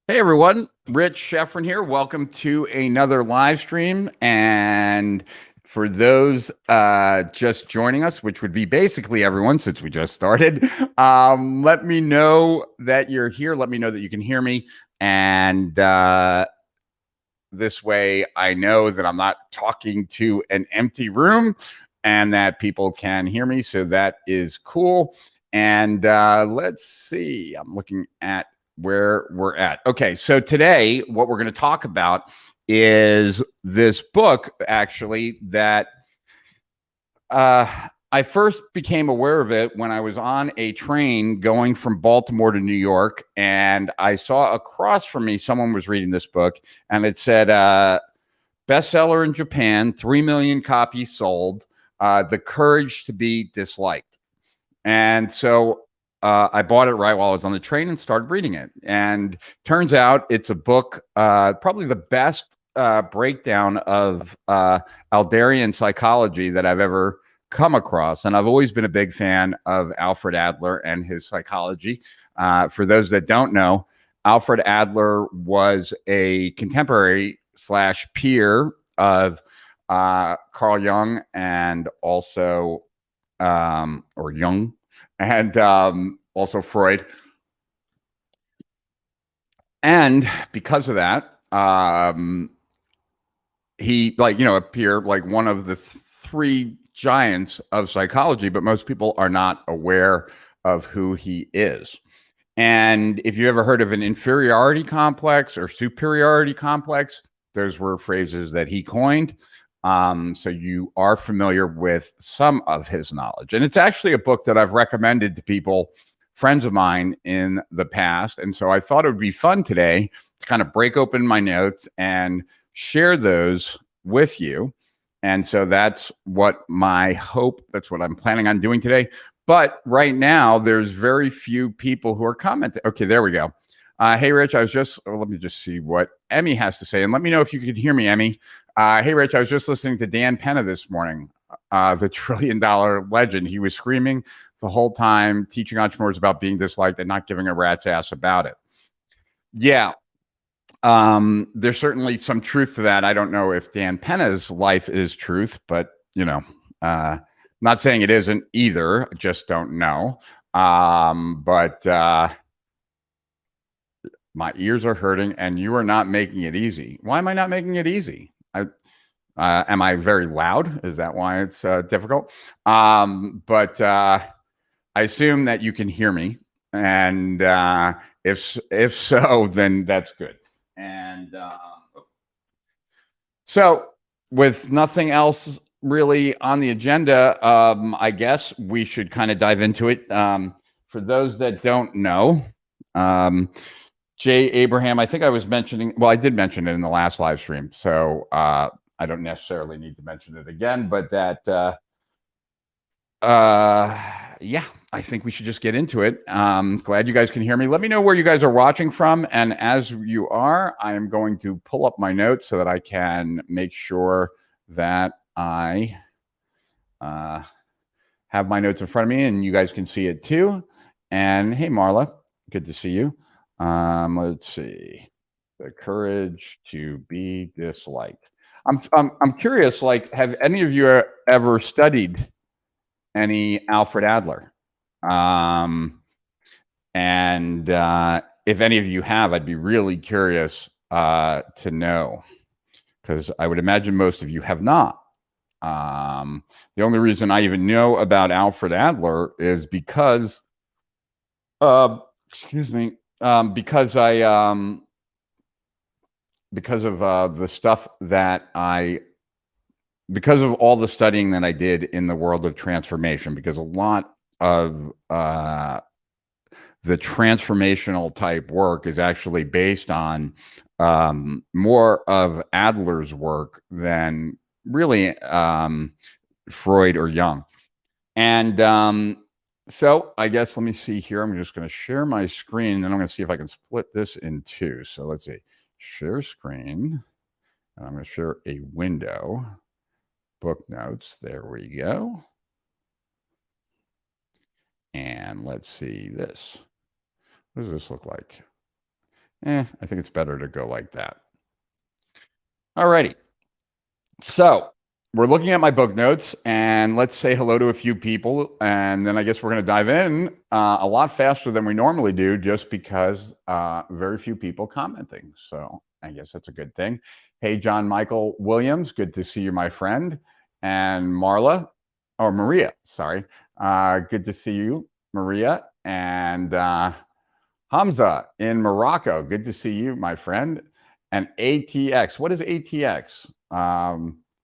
Hey everyone, Rich Sheffrin here. Welcome to another live stream. And for those just joining us, which would be basically everyone since we just started, let me know that you're here. Let me know that you can hear me. And this way I know that I'm not talking to an empty room and that people can hear me. So that is cool. And let's see, I'm looking at where we're at. Okay, so today what we're going to talk about is this book actually that I first became aware of it when I was on a train going from Baltimore to New York, and I saw across from me someone was reading this book, and it said bestseller in Japan, 3 million copies sold, The Courage to Be Disliked. And so I bought it right while I was on the train and started reading it. And turns out it's a book, probably the best breakdown of Adlerian psychology that I've ever come across. And I've always been a big fan of Alfred Adler and his psychology. For those that don't know, Alfred Adler was a contemporary / peer of Carl Jung and also or Jung, and also Freud. And because of that, he appeared like one of the three giants of psychology, but most people are not aware of who he is. And if you ever heard of an inferiority complex or superiority complex, those were phrases that he coined. So you are familiar with some of his knowledge. And it's actually a book that I've recommended to people, friends of mine in the past. And so I thought it would be fun today to kind of break open my notes and share those with you. And so that's what my hope, that's what I'm planning on doing today. But right now, there's very few people who are commenting. Okay, there we go. Hey, Rich, let me just see what Emmy has to say. And let me know if you could hear me, Emmy. Hey, Rich, I was just listening to Dan Penna this morning, the $1 trillion legend. He was screaming the whole time, teaching entrepreneurs about being disliked and not giving a rat's ass about it. Yeah. There's certainly some truth to that. I don't know if Dan Penna's life is truth, but, not saying it isn't either, just don't know. But my ears are hurting and you are not making it easy. Why am I not making it easy? Am I very loud? Is that why it's difficult? But I assume that you can hear me. And if so, then that's good. And so with nothing else really on the agenda, I guess we should kind of dive into it. For those that don't know, Jay Abraham, I think I was mentioning, well, I did mention it in the last live stream, so I don't necessarily need to mention it again, but that, yeah, I think we should just get into it. Glad you guys can hear me. Let me know where you guys are watching from. And as you are, I am going to pull up my notes so that I can make sure that I have my notes in front of me and you guys can see it too. And hey, Marla, good to see you. Let's see. The courage to be disliked. I'm curious, like, have any of you ever studied any Alfred Adler? And if any of you have, I'd be really curious to know, because I would imagine most of you have not. The only reason I even know about Alfred Adler is because, excuse me, because of the stuff that because of all the studying that I did in the world of transformation, because a lot of the transformational type work is actually based on more of Adler's work than really Freud or Jung. And so I guess, let me see here. I'm just going to share my screen and then I'm going to see if I can split this in two. So let's see, share screen. And I'm going to share a window, book notes. There we go. And let's see this. What does this look like? I think it's better to go like that. All righty. So we're looking at my book notes, and let's say hello to a few people, and then I guess we're going to dive in a lot faster than we normally do, just because very few people commenting. So I guess that's a good thing. Hey, John Michael Williams, good to see you, my friend. And Maria, sorry. Good to see you, Maria. And Hamza in Morocco, good to see you, my friend. And ATX, what does ATX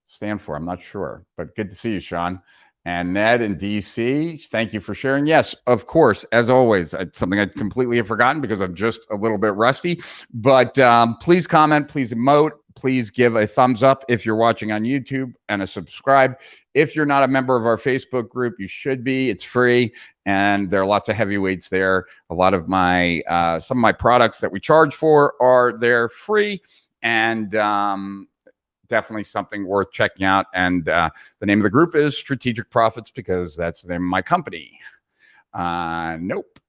stand for? I'm not sure, but good to see you, Sean. And Ned in DC, thank you for sharing. Yes, of course, as always, it's something I completely have forgotten because I'm just a little bit rusty. But please comment, please emote, please give a thumbs up if you're watching on YouTube, and a subscribe. If you're not a member of our Facebook group, you should be. It's free, and there are lots of heavyweights there. A lot of my some of my products that we charge for are there free, and definitely something worth checking out. And the name of the group is Strategic Profits, because that's the name of my company. Nope.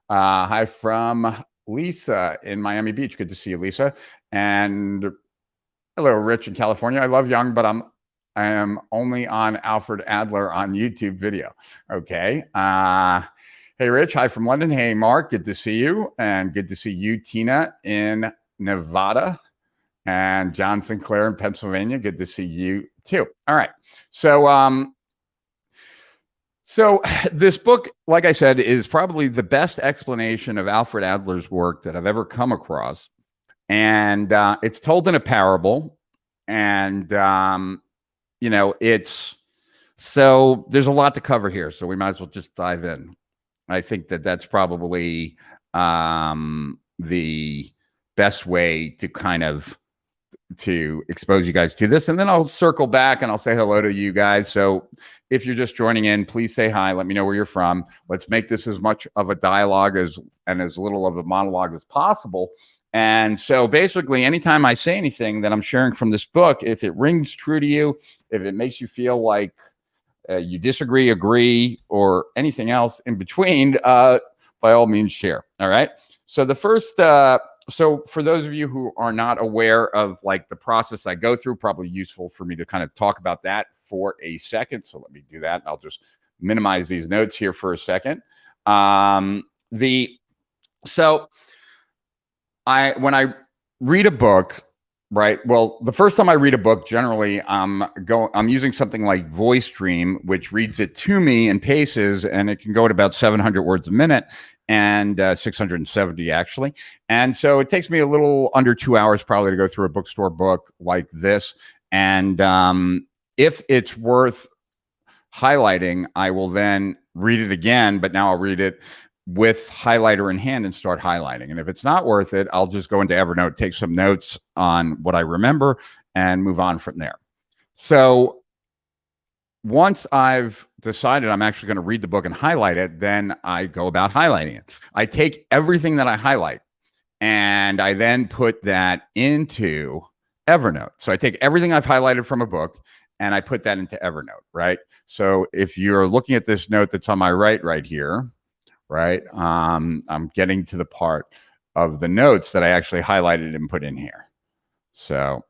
Hi from Lisa in Miami Beach. Good to see you, Lisa. And hello, Rich in California. I love Young, but I am only on Alfred Adler on YouTube video. Okay. Hey, Rich. Hi from London. Hey, Mark. Good to see you. And good to see you, Tina, in Nevada. And John Sinclair in Pennsylvania. Good to see you too. All right. So this book, like I said, is probably the best explanation of Alfred Adler's work that I've ever come across. And it's told in a parable. And, so there's a lot to cover here. So we might as well just dive in. I think that that's probably the best way to kind of to expose you guys to this, and then I'll circle back and I'll say hello to you guys. So if you're just joining in, please say hi. Let me know where you're from. Let's make this as much of a dialogue and as little of a monologue as possible. And so basically, anytime I say anything that I'm sharing from this book, if it rings true to you, if it makes you feel like you disagree, agree, or anything else in between, by all means, share. All right. So the first so for those of you who are not aware of like the process I go through, probably useful for me to kind of talk about that for a second. So let me do that. And I'll just minimize these notes here for a second. When I read a book, right? Well, the first time I read a book, generally I'm using something like VoiceStream, which reads it to me in paces, and it can go at about 700 words a minute. And 670 actually. And so it takes me a little under 2 hours probably to go through a bookstore book like this. And if it's worth highlighting, I will then read it again, but now I'll read it with highlighter in hand and start highlighting. And if it's not worth it, I'll just go into Evernote, take some notes on what I remember, and move on from there. So once I've decided I'm actually going to read the book and highlight it, then I go about highlighting it. I take everything that I highlight and I then put that into Evernote. So I take everything I've highlighted from a book and I put that into Evernote, right? So if you're looking at this note that's on my right here, right? I'm getting to the part of the notes that I actually highlighted and put in here. So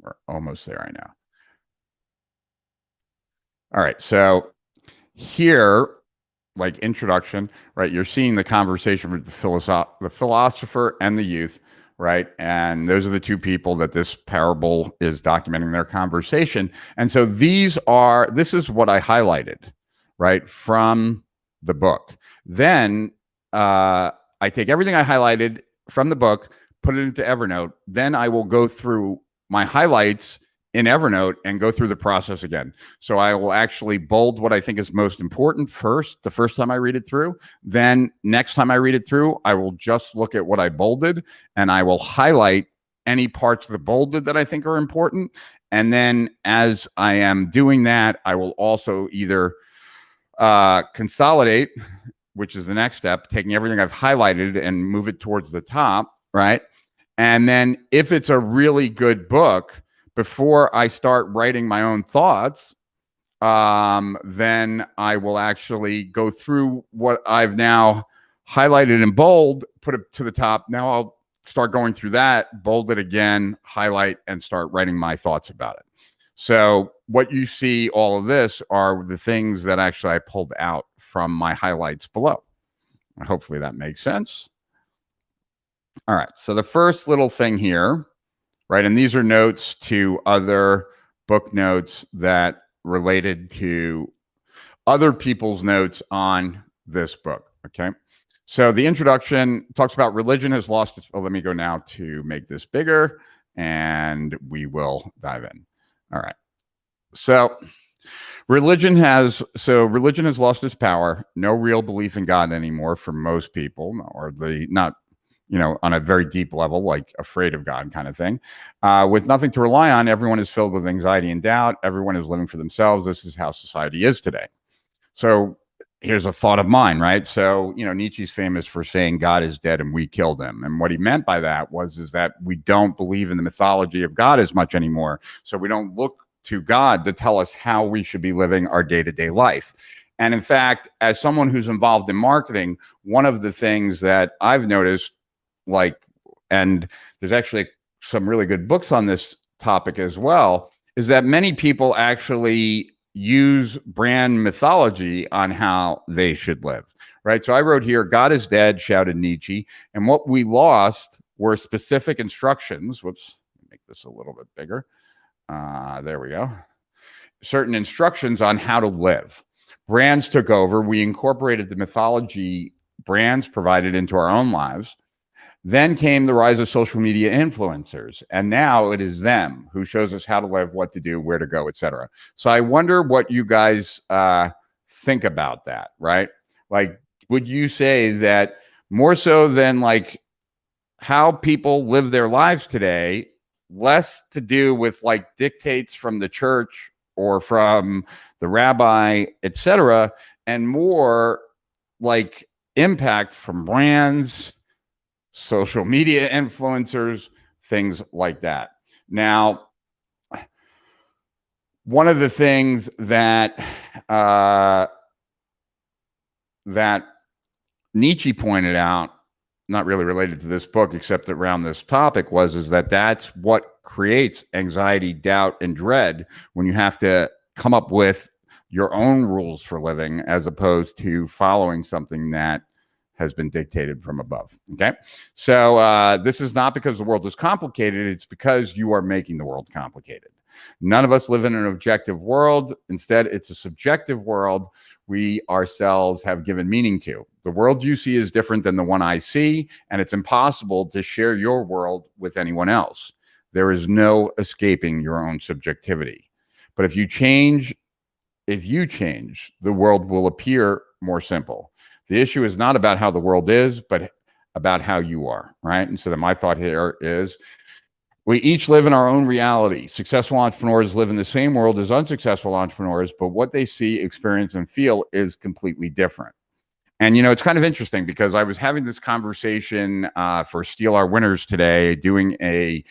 we're almost there, I know. All right, so here, like introduction, right? You're seeing the conversation with the philosopher and the youth, right? And those are the two people that this parable is documenting their conversation. And so this is what I highlighted, right, from the book. Then I take everything I highlighted from the book, put it into Evernote. Then I will go through my highlights in Evernote and go through the process again. So I will actually bold what I think is most important the first time I read it through. Then next time I read it through, I will just look at what I bolded and I will highlight any parts of the bolded that I think are important. And then as I am doing that, I will also either consolidate, which is the next step, taking everything I've highlighted and move it towards the top, right? And then if it's a really good book, before I start writing my own thoughts, then I will actually go through what I've now highlight it in bold, put it to the top. Now I'll start going through that, bold it again, highlight, and start writing my thoughts about it. So what you see, all of this, are the things that actually I pulled out from my highlights below. Hopefully that makes sense. All right, so the first little thing here, right, and these are notes to other book notes that related to other people's notes on this book, okay? So the introduction talks about religion has lost its, let me go now to make this bigger, and we will dive in. All right. So religion has lost its power. No real belief in God anymore for most people, or not, on a very deep level, like afraid of God kind of thing. With nothing to rely on, everyone is filled with anxiety and doubt. Everyone is living for themselves. This is how society is today. So here's a thought of mine, right? So, Nietzsche's famous for saying God is dead and we killed him. And what he meant by that is that we don't believe in the mythology of God as much anymore. So we don't look to God to tell us how we should be living our day-to-day life. And in fact, as someone who's involved in marketing, one of the things that I've noticed, and there's actually some really good books on this topic as well, is that many people actually use brand mythology on how they should live, right? So I wrote here, God is dead, shouted Nietzsche. And what we lost were specific instructions. Whoops, make this a little bit bigger. There we go. Certain instructions on how to live. Brands took over. We incorporated the mythology brands provided into our own lives. Then came the rise of social media influencers, and now it is them who shows us how to live, what to do, where to go, etc. So I wonder what you guys think about that, right? Like, would you say that more so than how people live their lives today, less to do with dictates from the church or from the rabbi, etc., and more impact from brands, social media influencers, things like that. Now, one of the things that that Nietzsche pointed out, not really related to this book, except around this topic, is that that's what creates anxiety, doubt, and dread when you have to come up with your own rules for living as opposed to following something that has been dictated from above. Okay. So this is not because the world is complicated. It's because you are making the world complicated. None of us live in an objective world. Instead, it's a subjective world we ourselves have given meaning to. The world you see is different than the one I see, and it's impossible to share your world with anyone else. There is no escaping your own subjectivity. But if you change, the world will appear more simple. The issue is not about how the world is, but about how you are, right? And so then my thought here is we each live in our own reality. Successful entrepreneurs live in the same world as unsuccessful entrepreneurs, but what they see, experience, and feel is completely different. And, it's kind of interesting because I was having this conversation for Steal Our Winners today, doing a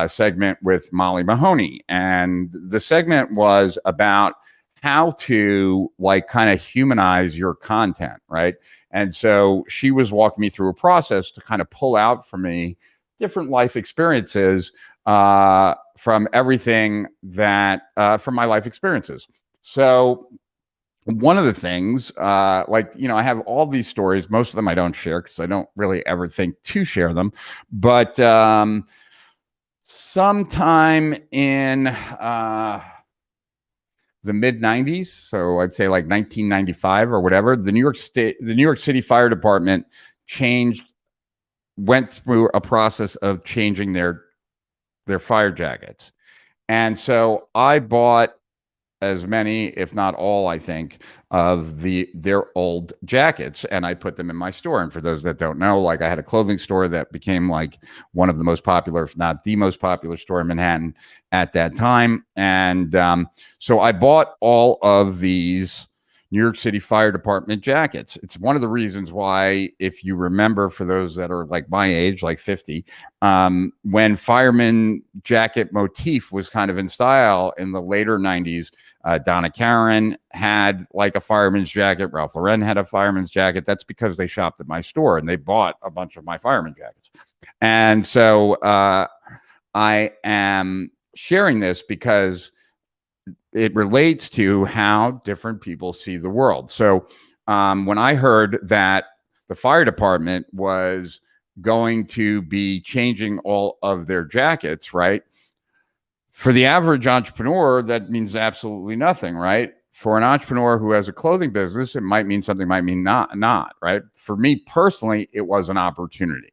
segment with Molly Mahoney. And the segment was about how to kind of humanize your content, right? And so she was walking me through a process to kind of pull out for me different life experiences from everything that from my life experiences. So one of the things, I have all these stories. Most of them I don't share because I don't really ever think to share them. But sometime in the mid 90s, so I'd say 1995 or whatever, the New York City Fire Department went through a process of changing their fire jackets. And so I bought as many, if not all, I think, of their old jackets, and I put them in my store. And for those that don't know, I had a clothing store that became one of the most popular, if not the most popular store in Manhattan at that time. And so I bought all of these New York City Fire Department jackets. It's one of the reasons why, if you remember, for those that are like my age, like 50, when fireman jacket motif was kind of in style in the later 90s, Donna Karan had like a fireman's jacket. Ralph Lauren had a fireman's jacket. That's because they shopped at my store and they bought a bunch of my fireman jackets. And so I am sharing this because it relates to how different people see the world. So when I heard that the fire department was going to be changing all of their jackets, right? For the average entrepreneur, that means absolutely nothing, right? For an entrepreneur who has a clothing business, it might mean something, might mean not, right? For me personally, it was an opportunity.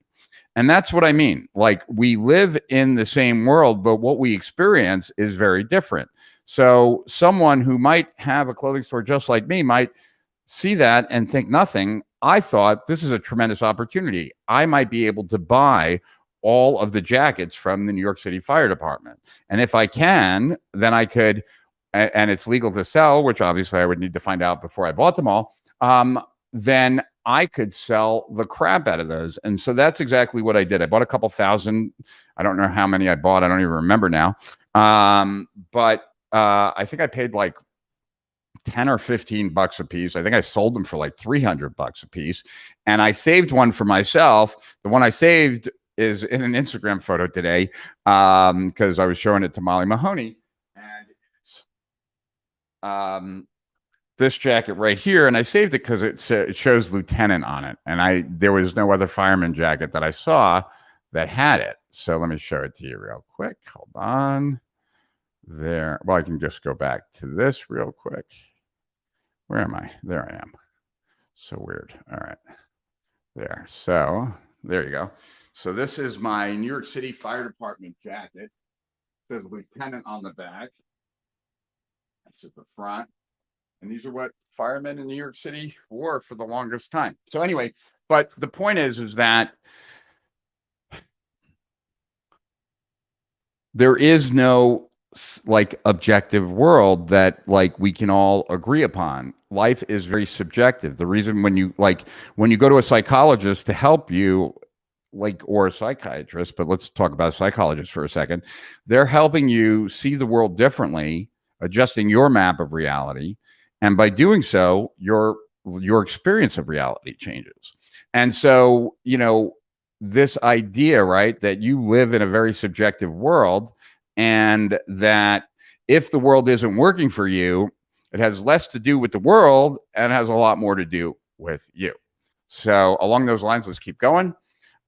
And that's what I mean. Like, we live in the same world, but what we experience is very different. So someone who might have a clothing store just like me might see that and think nothing. I thought, this is a tremendous opportunity. I might be able to buy all of the jackets from the New York City Fire Department. And if I can, then I could, and it's legal to sell, which obviously I would need to find out before I bought them all, then I could sell the crap out of those. And so that's exactly what I did. I bought a couple thousand. I don't know how many I bought. I don't even remember now. But I think I paid like 10 or 15 bucks a piece. I think I sold them for like 300 bucks a piece. And I saved one for myself. The one I saved is in an Instagram photo today, because I was showing it to Molly Mahoney. And it's this jacket right here. And I saved it because it shows Lieutenant on it. And there was no other fireman jacket that I saw that had it. So let me show it to you real quick. Hold on. There. Well, I can just go back to this real quick. Where am I? There I am. So weird. All right. There. So there you go. So this is my New York City Fire Department jacket. It says Lieutenant on the back. That's at the front. And these are what firemen in New York City wore for the longest time. So anyway, but the point is that there is no like objective world that like we can all agree upon. Life is very subjective. The reason when you go to a psychologist to help you, like, or a psychiatrist, but let's talk about a psychologist for a second, they're helping you see the world differently, adjusting your map of reality. And by doing so, your experience of reality changes. And so, this idea, right, that you live in a very subjective world, and that if the world isn't working for you, it has less to do with the world and has a lot more to do with you. So along those lines, let's keep going.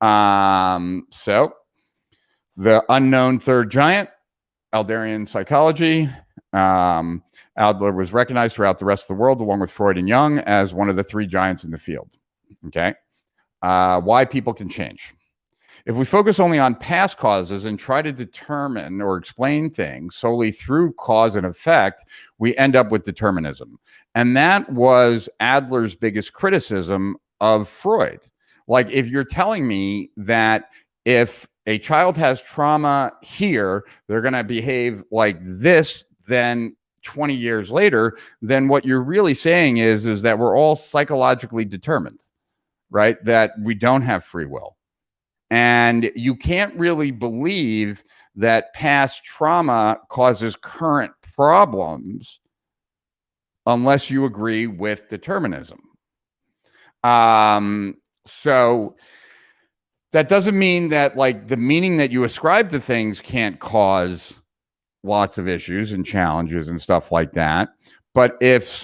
So the unknown third giant, Adlerian psychology. Adler was recognized throughout the rest of the world, along with Freud and Jung, as one of the three giants in the field. Okay. Why people can change. If we focus only on past causes and try to determine or explain things solely through cause and effect, we end up with determinism. And that was Adler's biggest criticism of Freud. Like, if you're telling me that if a child has trauma here, they're going to behave like this, then 20 years later, then what you're really saying is that we're all psychologically determined, right? That we don't have free will. And you can't really believe that past trauma causes current problems unless you agree with determinism. So that doesn't mean that, like, the meaning that you ascribe to things can't cause lots of issues and challenges and stuff like that. But if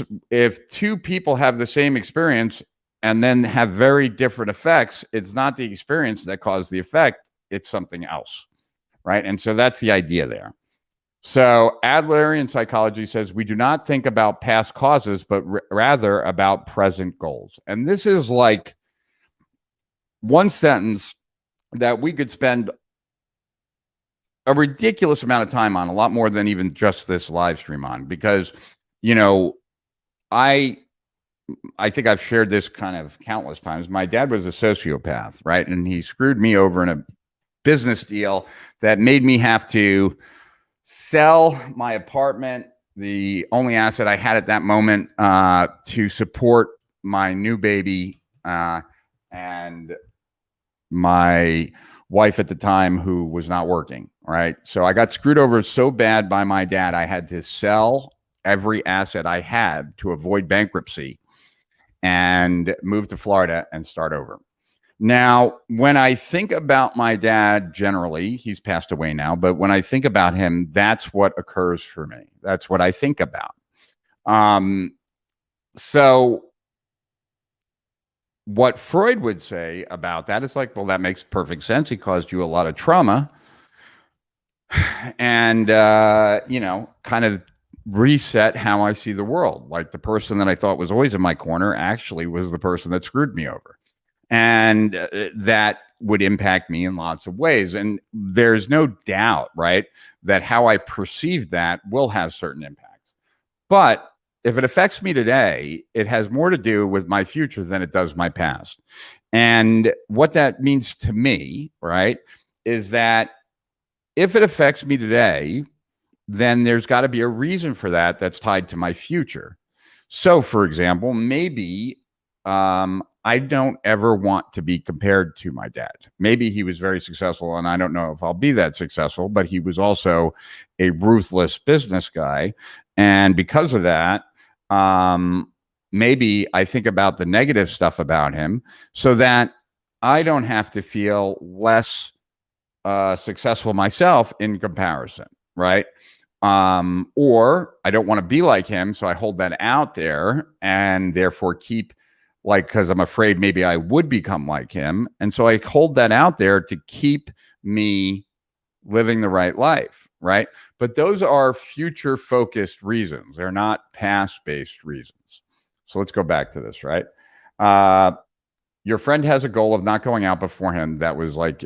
two people have the same experience and then have very different effects, it's not the experience that caused the effect, it's something else, right? And so that's the idea there. So Adlerian psychology says we do not think about past causes, but rather about present goals. And this is like one sentence that we could spend a ridiculous amount of time on, a lot more than even just this live stream on, because, I think I've shared this kind of countless times. My dad was a sociopath, right? And he screwed me over in a business deal that made me have to sell my apartment the only asset I had at that moment to support my new baby and my wife at the time, who was not working. Right. So I got screwed over so bad by my dad, I had to sell every asset I had to avoid bankruptcy and move to Florida and start over. Now, when I think about my dad, generally, he's passed away now, but when I think about him, that's what occurs for me. That's what I think about. So what Freud would say about that is like, well, that makes perfect sense. He caused you a lot of trauma and, kind of reset how I see the world. Like the person that I thought was always in my corner actually was the person that screwed me over. And that would impact me in lots of ways. And there's no doubt, right, that how I perceive that will have certain impacts. But if it affects me today, it has more to do with my future than it does my past. And what that means to me, right, is that if it affects me today, then there's got to be a reason for that that's tied to my future. So, for example, maybe I don't ever want to be compared to my dad. Maybe he was very successful, and I don't know if I'll be that successful, but he was also a ruthless business guy. And because of that, maybe I think about the negative stuff about him so that I don't have to feel less successful myself in comparison, right? Or I don't want to be like him, so I hold that out there and therefore keep because I'm afraid maybe I would become like him. And so I hold that out there to keep me living the right life, right? But those are future focused reasons. They're not past based reasons. So let's go back to this, right? Your friend has a goal of not going out beforehand. That was like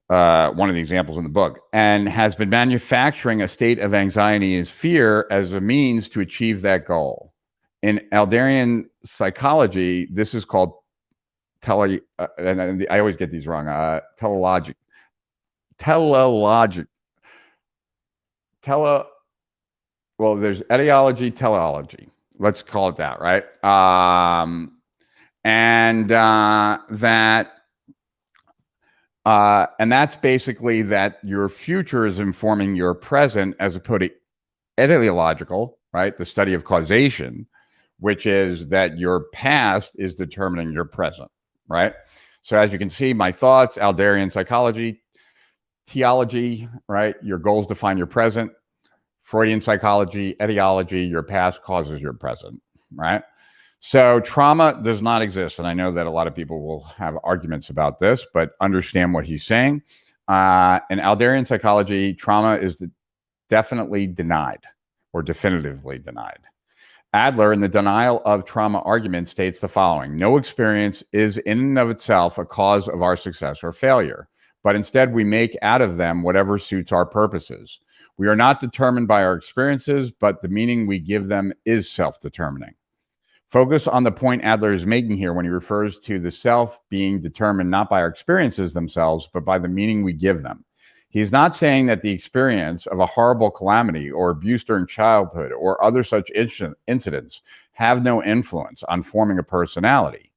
one of the examples in the book, and has been manufacturing a state of anxiety and fear as a means to achieve that goal. In Adlerian psychology, this is called and I always get these wrong. Well, there's etiology, teleology. Let's call it that, right? And that's basically that your future is informing your present, as opposed to etiological, right? The study of causation, which is that your past is determining your present, right? So as you can see, my thoughts, Adlerian psychology, theology, right? Your goals define your present. Freudian psychology, etiology, your past causes your present, right? So trauma does not exist. And I know that a lot of people will have arguments about this, but understand what he's saying. In Adlerian psychology, trauma is definitely denied or definitively denied. Adler, in the denial of trauma argument, states the following: no experience is in and of itself a cause of our success or failure, but instead we make out of them whatever suits our purposes. We are not determined by our experiences, but the meaning we give them is self-determining. Focus on the point Adler is making here when he refers to the self being determined not by our experiences themselves, but by the meaning we give them. He's not saying that the experience of a horrible calamity or abuse during childhood or other such incidents have no influence on forming a personality.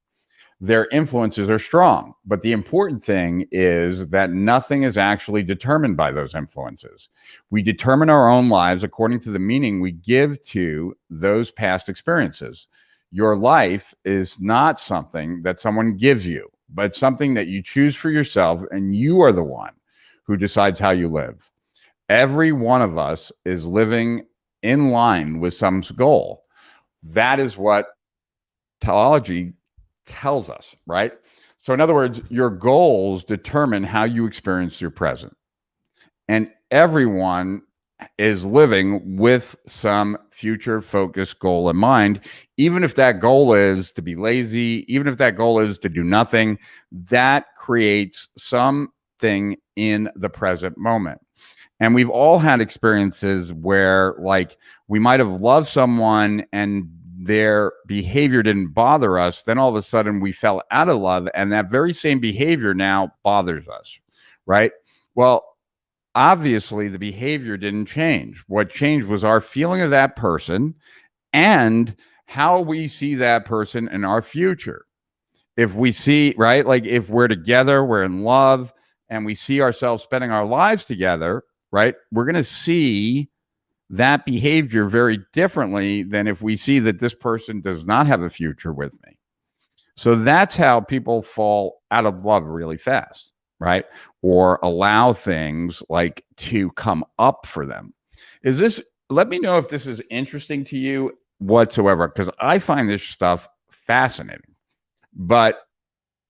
Their influences are strong, but the important thing is that nothing is actually determined by those influences. We determine our own lives according to the meaning we give to those past experiences. Your life is not something that someone gives you, but something that you choose for yourself, and you are the one who decides how you live. Every one of us is living in line with some goal. That is what teleology tells us, right? So in other words, your goals determine how you experience your present. And everyone is living with some future focused goal in mind, even if that goal is to be lazy, even if that goal is to do nothing. That creates something in the present moment. And we've all had experiences where, like, we might have loved someone and their behavior didn't bother us. Then all of a sudden we fell out of love, and that very same behavior now bothers us, right? Well, obviously the behavior didn't change. What changed was our feeling of that person and how we see that person in our future. If we see, right, like if we're together, we're in love, and we see ourselves spending our lives together, right, we're going to see that behavior very differently than if we see that this person does not have a future with me. So that's how people fall out of love really fast, right? Or allow things like to come up for them. Is this, let me know if this is interesting to you whatsoever, because I find this stuff fascinating. But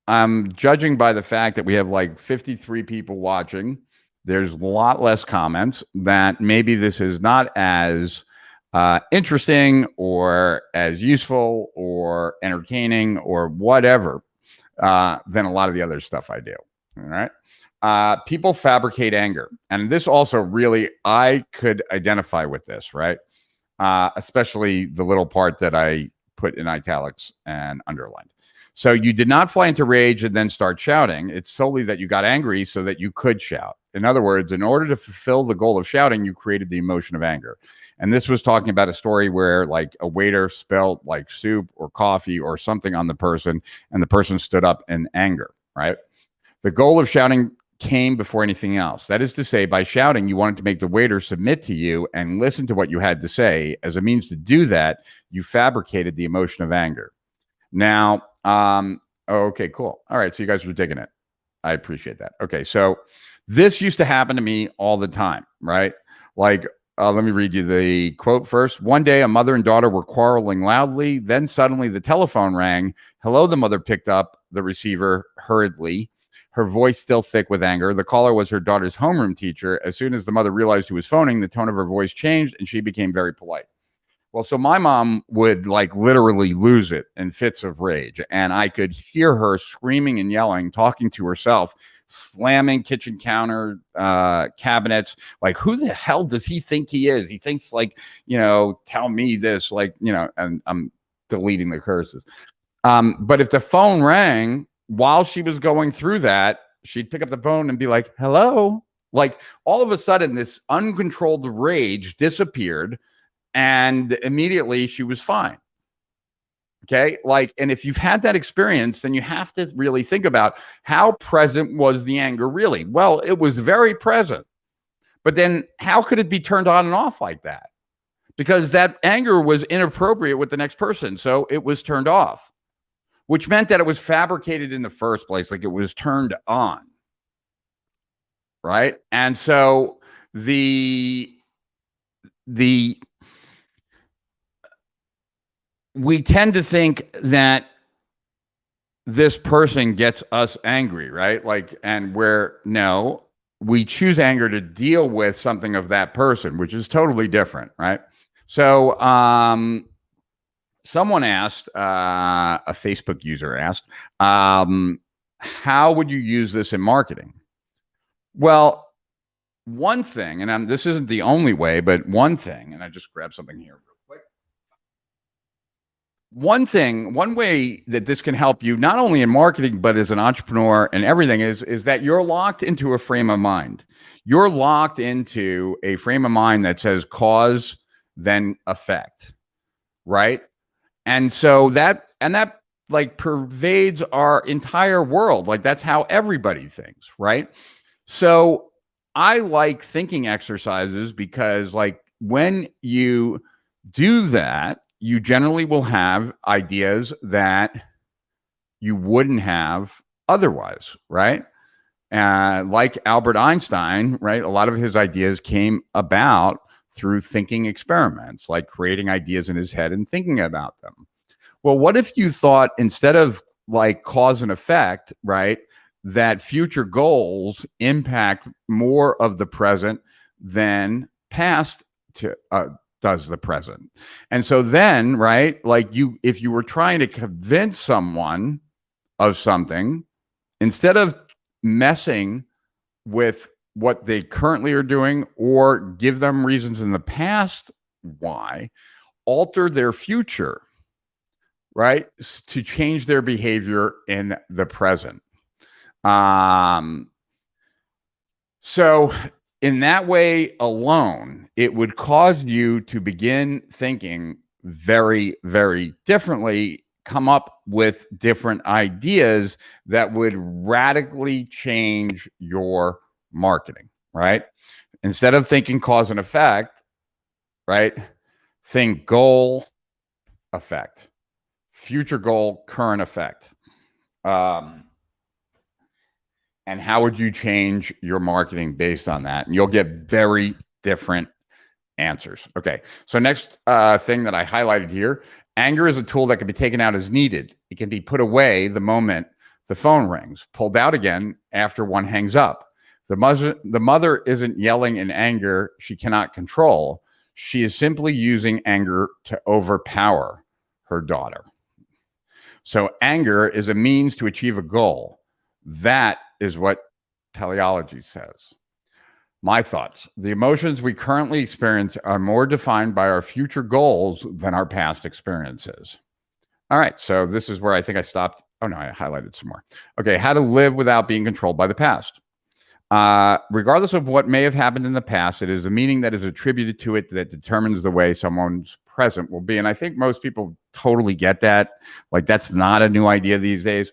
I'm judging by the fact that we have like 53 people watching. There's a lot less comments, that maybe this is not as interesting or as useful or entertaining or whatever than a lot of the other stuff I do. All right. People fabricate anger. And this also really, I could identify with this, right? Especially the little part that I put in italics and underlined. So you did not fly into rage and then start shouting. It's solely that you got angry so that you could shout. In other words, in order to fulfill the goal of shouting, you created the emotion of anger. And this was talking about a story where like a waiter spilled like soup or coffee or something on the person, and the person stood up in anger, right? The goal of shouting came before anything else. That is to say, by shouting, you wanted to make the waiter submit to you and listen to what you had to say. As a means to do that, you fabricated the emotion of anger. Now, okay, cool. All right, so you guys are digging it. I appreciate that. Okay, so this used to happen to me all the time, right? Like, let me read you the quote first. One day, a mother and daughter were quarreling loudly. Then suddenly the telephone rang. Hello, the mother picked up the receiver hurriedly, her voice still thick with anger. The caller was her daughter's homeroom teacher. As soon as the mother realized who was phoning, the tone of her voice changed and she became very polite. Well, so my mom would like literally lose it in fits of rage. And I could hear her screaming and yelling, talking to herself, slamming kitchen counter cabinets. Like, who the hell does he think he is? He thinks like, tell me this, like, and I'm deleting the curses. But if the phone rang while she was going through that, she'd pick up the phone and be like, hello. Like all of a sudden, this uncontrolled rage disappeared. And immediately she was fine. Okay. Like, and if you've had that experience, then you have to really think about how present was the anger really? Well, it was very present. But then how could it be turned on and off like that? Because that anger was inappropriate with the next person. So it was turned off, which meant that it was fabricated in the first place. Like it was turned on. Right. And so we tend to think that this person gets us angry, right? Like, and no, we choose anger to deal with something of that person, which is totally different, right? So, someone asked, a Facebook user asked, how would you use this in marketing? Well, one thing, and this isn't the only way, but one thing, and I just grabbed something here. One way that this can help you, not only in marketing, but as an entrepreneur and everything, is that you're locked into a frame of mind. You're locked into a frame of mind that says cause, then effect, right? And so that like pervades our entire world. Like that's how everybody thinks, right? So I like thinking exercises because like when you do that, you generally will have ideas that you wouldn't have otherwise, right? Like Albert Einstein, right? A lot of his ideas came about through thinking experiments, like creating ideas in his head and thinking about them. Well, what if you thought instead of like cause and effect, right, that future goals impact more of the present than past does the present. And so then, right, like if you were trying to convince someone of something, instead of messing with what they currently are doing or give them reasons in the past why, alter their future, right, to change their behavior in the present. So in that way alone, it would cause you to begin thinking very, very differently, come up with different ideas that would radically change your marketing, right? Instead of thinking cause and effect, right? Think goal, effect, future goal, current effect. And how would you change your marketing based on that? And you'll get very different answers. Okay. So next thing that I highlighted here, anger is a tool that can be taken out as needed. It can be put away the moment the phone rings, pulled out again after one hangs up. The mother isn't yelling in anger she cannot control. She is simply using anger to overpower her daughter. So anger is a means to achieve a goal. That is what teleology says. My thoughts. The emotions we currently experience are more defined by our future goals than our past experiences. All right, so this is where I think I stopped. Oh, no, I highlighted some more. Okay, how to live without being controlled by the past. Regardless of what may have happened in the past, it is the meaning that is attributed to it that determines the way someone's present will be. And I think most people totally get that. Like, that's not a new idea these days.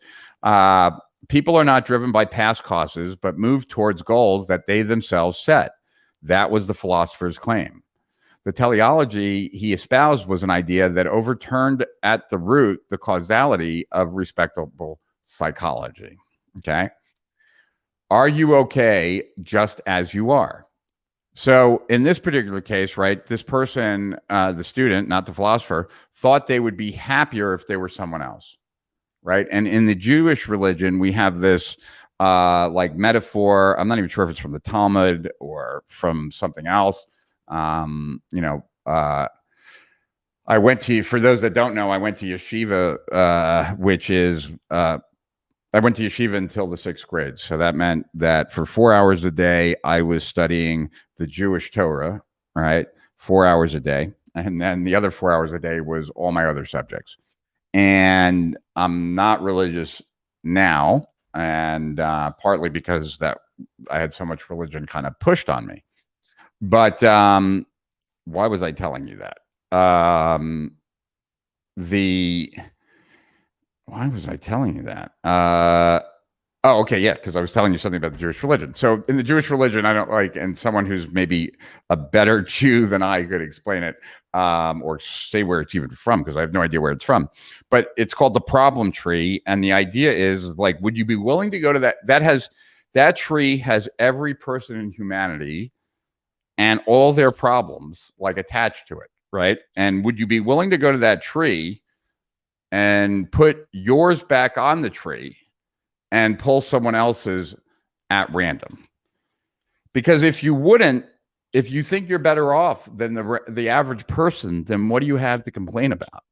People are not driven by past causes, but move towards goals that they themselves set. That was the philosopher's claim. The teleology he espoused was an idea that overturned at the root the causality of respectable psychology. Okay. Are you okay just as you are? So in this particular case, right, this person, the student, not the philosopher, thought they would be happier if they were someone else, right? And in the Jewish religion, we have this like metaphor. I'm not even sure if it's from the Talmud or from something else. I went to, for those that don't know, I went to yeshiva, which is, I went to yeshiva until the 6th grade. So that meant that for 4 hours a day, I was studying the Jewish Torah, right? 4 hours a day. And then the other 4 hours a day was all my other subjects. And I'm not religious now. And partly because that I had so much religion kind of pushed on me. But why was I telling you that? Why was I telling you that? Okay, yeah, because I was telling you something about the Jewish religion. So in the Jewish religion, I don't like, and someone who's maybe a better Jew than I could explain it, or say where it's even from, because I have no idea where it's from. But it's called the problem tree, and the idea is like, would you be willing to go to that? That tree has every person in humanity and all their problems like attached to it, right? And would you be willing to go to that tree and put yours back on the tree and pull someone else's at random? Because if you wouldn't, if you think you're better off than the average person, then what do you have to complain about?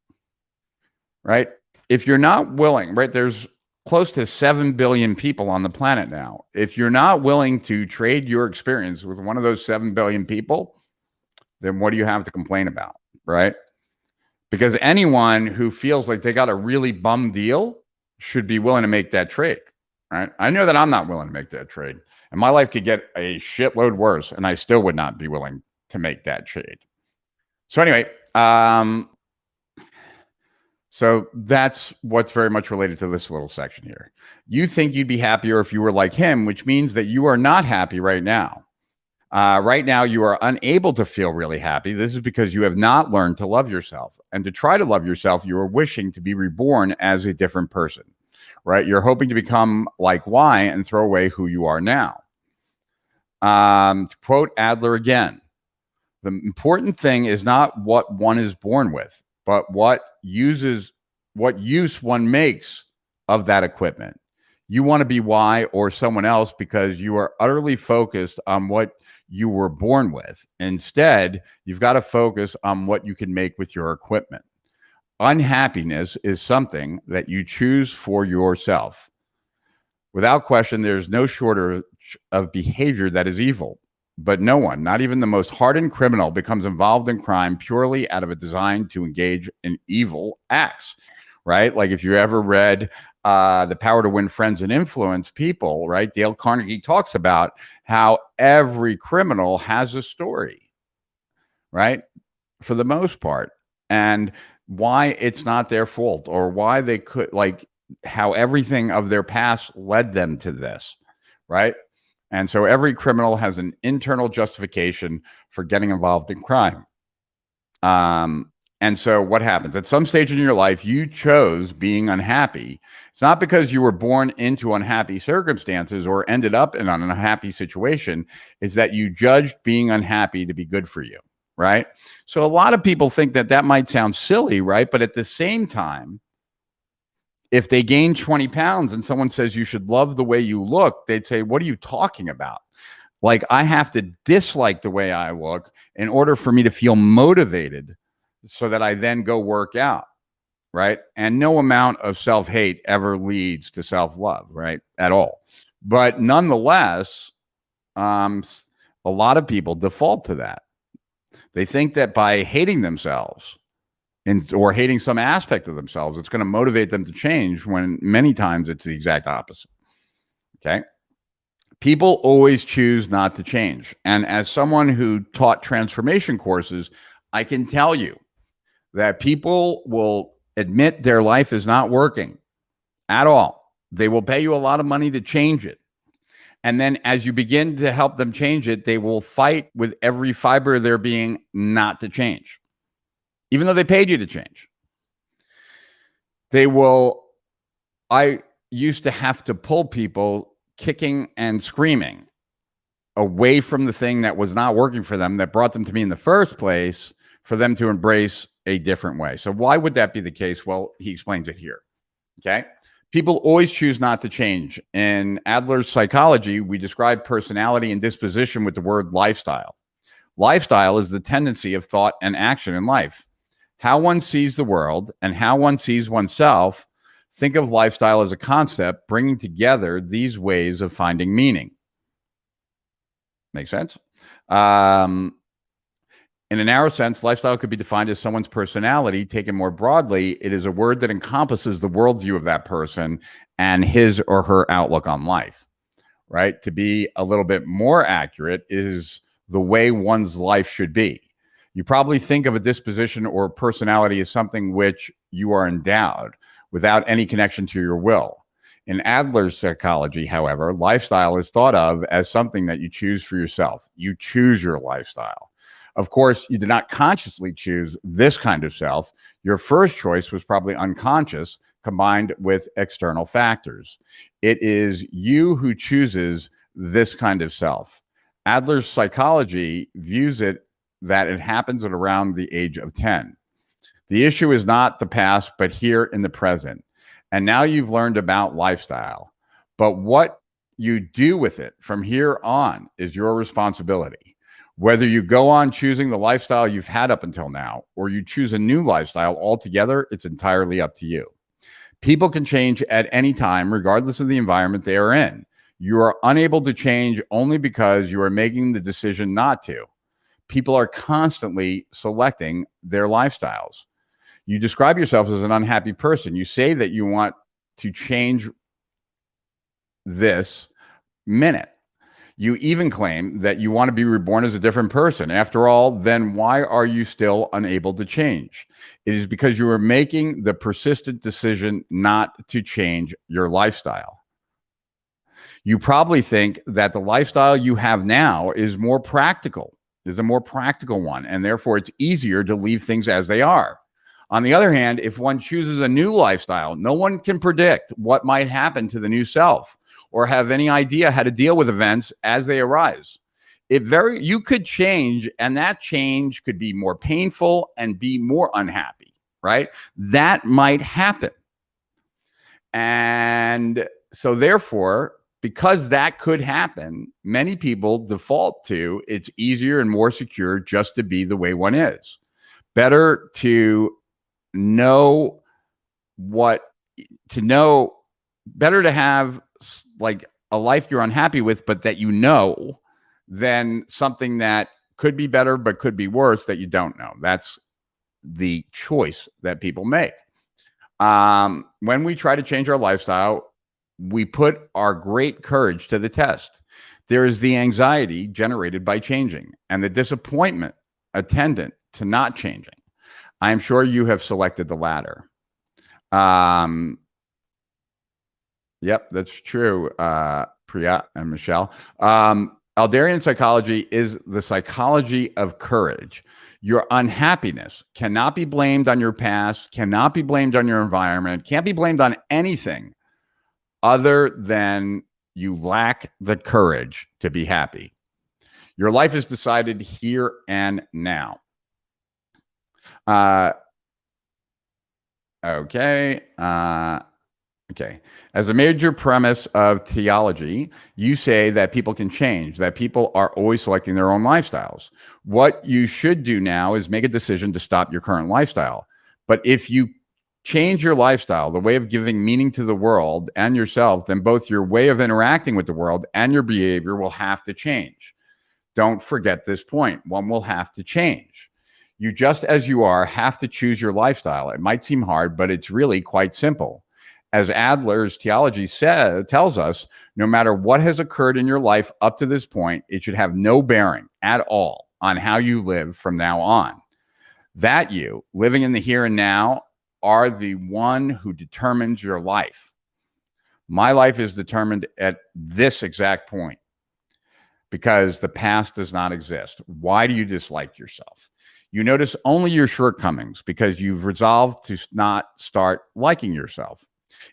Right? If you're not willing, right? There's close to 7 billion people on the planet now. If you're not willing to trade your experience with one of those 7 billion people, then what do you have to complain about? Right? Because anyone who feels like they got a really bum deal should be willing to make that trade, right? I know that I'm not willing to make that trade. And my life could get a shitload worse, and I still would not be willing to make that trade. So anyway, so that's what's very much related to this little section here. You think you'd be happier if you were like him, which means that you are not happy right now. Right now, you are unable to feel really happy. This is because you have not learned to love yourself. And to try to love yourself, you are wishing to be reborn as a different person, right? You're hoping to become like Y and throw away who you are now. To quote Adler again, the important thing is not what one is born with, but what use one makes of that equipment. You want to be Y or someone else because you are utterly focused on what you were born with. Instead, you've got to focus on what you can make with your equipment. Unhappiness is something that you choose for yourself. Without question, there's no shortage of behavior that is evil, but no one, not even the most hardened criminal, becomes involved in crime purely out of a design to engage in evil acts, right? Like if you ever read The Power to Win Friends and Influence People, right? Dale Carnegie talks about how every criminal has a story, right? For the most part, and why it's not their fault, or why they could, like, how everything of their past led them to this, right? And so every criminal has an internal justification for getting involved in crime. And so what happens at some stage in your life, you chose being unhappy. It's not because you were born into unhappy circumstances or ended up in an unhappy situation. It's that you judged being unhappy to be good for you, right? So a lot of people think that that might sound silly, right? But at the same time, if they gain 20 pounds and someone says you should love the way you look, they'd say, what are you talking about? Like, I have to dislike the way I look in order for me to feel motivated so that I then go work out, right? And no amount of self-hate ever leads to self-love, right? At all. But nonetheless, a lot of people default to that. They think that by hating themselves or hating some aspect of themselves, it's going to motivate them to change, when many times it's the exact opposite. Okay. People always choose not to change. And as someone who taught transformation courses, I can tell you that people will admit their life is not working at all. They will pay you a lot of money to change it. And then as you begin to help them change it, they will fight with every fiber of their being not to change, even though they paid you to change. They will. I used to have to pull people kicking and screaming away from the thing that was not working for them, that brought them to me in the first place, for them to embrace a different way. So why would that be the case? Well, he explains it here. Okay. People always choose not to change. In Adler's psychology, we describe personality and disposition with the word lifestyle. Lifestyle is the tendency of thought and action in life. How one sees the world and how one sees oneself. Think of lifestyle as a concept bringing together these ways of finding meaning. Make sense? In a narrow sense, lifestyle could be defined as someone's personality. Taken more broadly, it is a word that encompasses the worldview of that person and his or her outlook on life, right? To be a little bit more accurate, is the way one's life should be. You probably think of a disposition or personality as something which you are endowed without any connection to your will. In Adler's psychology, however, lifestyle is thought of as something that you choose for yourself. You choose your lifestyle. Of course, you did not consciously choose this kind of self. Your first choice was probably unconscious, combined with external factors. It is you who chooses this kind of self. Adler's psychology views it that it happens at around the age of 10. The issue is not the past, but here in the present. And now you've learned about lifestyle. But what you do with it from here on is your responsibility. Whether you go on choosing the lifestyle you've had up until now, or you choose a new lifestyle altogether, it's entirely up to you. People can change at any time, regardless of the environment they are in. You are unable to change only because you are making the decision not to. People are constantly selecting their lifestyles. You describe yourself as an unhappy person. You say that you want to change this minute. You even claim that you want to be reborn as a different person. After all, then why are you still unable to change? It is because you are making the persistent decision not to change your lifestyle. You probably think that the lifestyle you have now is more practical, is a more practical one, and therefore it's easier to leave things as they are. On the other hand, if one chooses a new lifestyle, no one can predict what might happen to the new self or have any idea how to deal with events as they arise. You could change, and that change could be more painful and be more unhappy, right? That might happen. And so therefore, because that could happen, many people default to it's easier and more secure just to be the way one is. Better to better to have like a life you're unhappy with, but that you know, than something that could be better, but could be worse that you don't know. That's the choice that people make. When we try to change our lifestyle, we put our great courage to the test. There is the anxiety generated by changing and the disappointment attendant to not changing. I am sure you have selected the latter. Yep, that's true, Priya and Michelle. Adlerian psychology is the psychology of courage. Your unhappiness cannot be blamed on your past, cannot be blamed on your environment, can't be blamed on anything other than you lack the courage to be happy. Your life is decided here and now. Okay. Okay. As a major premise of theology, you say that people can change, that people are always selecting their own lifestyles. What you should do now is make a decision to stop your current lifestyle. But if you change your lifestyle, the way of giving meaning to the world and yourself, then both your way of interacting with the world and your behavior will have to change. Don't forget this point. One will have to change. You, just as you are, have to choose your lifestyle. It might seem hard, but it's really quite simple. As Adler's theology tells us, no matter what has occurred in your life up to this point, it should have no bearing at all on how you live from now on. That you, living in the here and now, are the one who determines your life. My life is determined at this exact point because the past does not exist. Why do you dislike yourself? You notice only your shortcomings because you've resolved to not start liking yourself.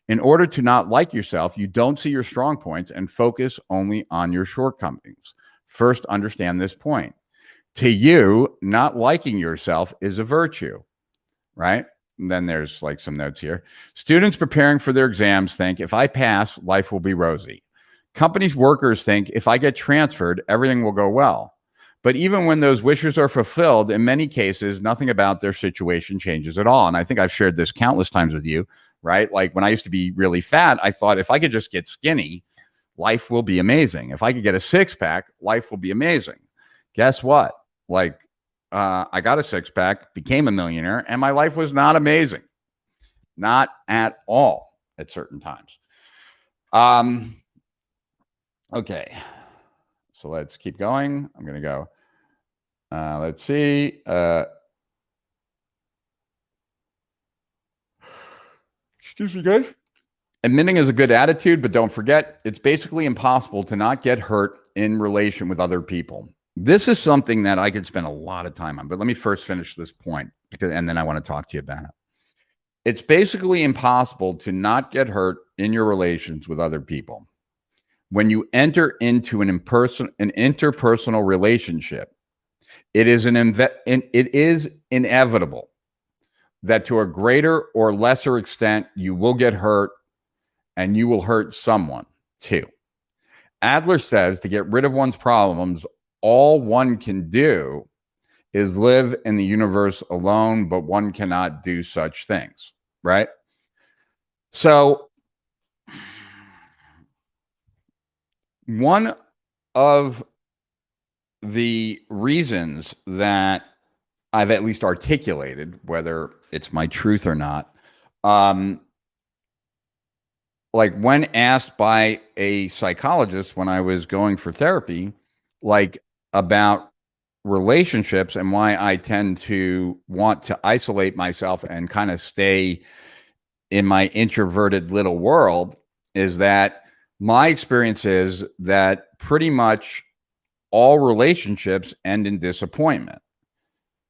In order to not like yourself, you don't see your strong points and focus only on your shortcomings. First, understand this point. To you, not liking yourself is a virtue, right? And then there's like some notes here. Students preparing for their exams think, if I pass, life will be rosy. Companies' workers think, if I get transferred, everything will go well. But even when those wishes are fulfilled, in many cases, nothing about their situation changes at all. And I think I've shared this countless times with you, right? Like when I used to be really fat, I thought if I could just get skinny, life will be amazing. If I could get a six-pack, life will be amazing. Guess what? Like I got a six-pack, became a millionaire, and my life was not amazing. Not at all at certain times. Okay. So let's keep going. I'm going to go. Let's see. Excuse me, guys. Admitting is a good attitude, but don't forget, it's basically impossible to not get hurt in relation with other people. This is something that I could spend a lot of time on, but let me first finish this point, and then I want to talk to you about it. It's basically impossible to not get hurt in your relations with other people. When you enter into an interpersonal relationship, it is inevitable that to a greater or lesser extent, you will get hurt and you will hurt someone too. Adler says to get rid of one's problems, all one can do is live in the universe alone, but one cannot do such things, right? So one of the reasons that I've at least articulated, whether it's my truth or not, like when asked by a psychologist when I was going for therapy, like about relationships and why I tend to want to isolate myself and kind of stay in my introverted little world, is that my experience is that pretty much all relationships end in disappointment.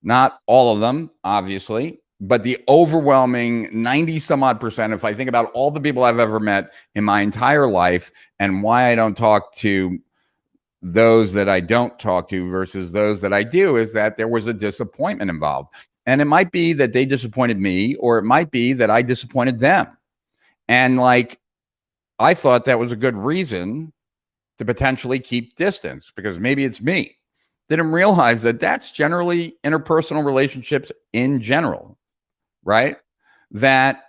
Not all of them, obviously, but the overwhelming 90 some odd percent, if I think about all the people I've ever met in my entire life and why I don't talk to those that I don't talk to versus those that I do, is that there was a disappointment involved. And it might be that they disappointed me, or it might be that I disappointed them. And like, I thought that was a good reason to potentially keep distance because maybe it's me. Didn't realize that that's generally interpersonal relationships in general, right? That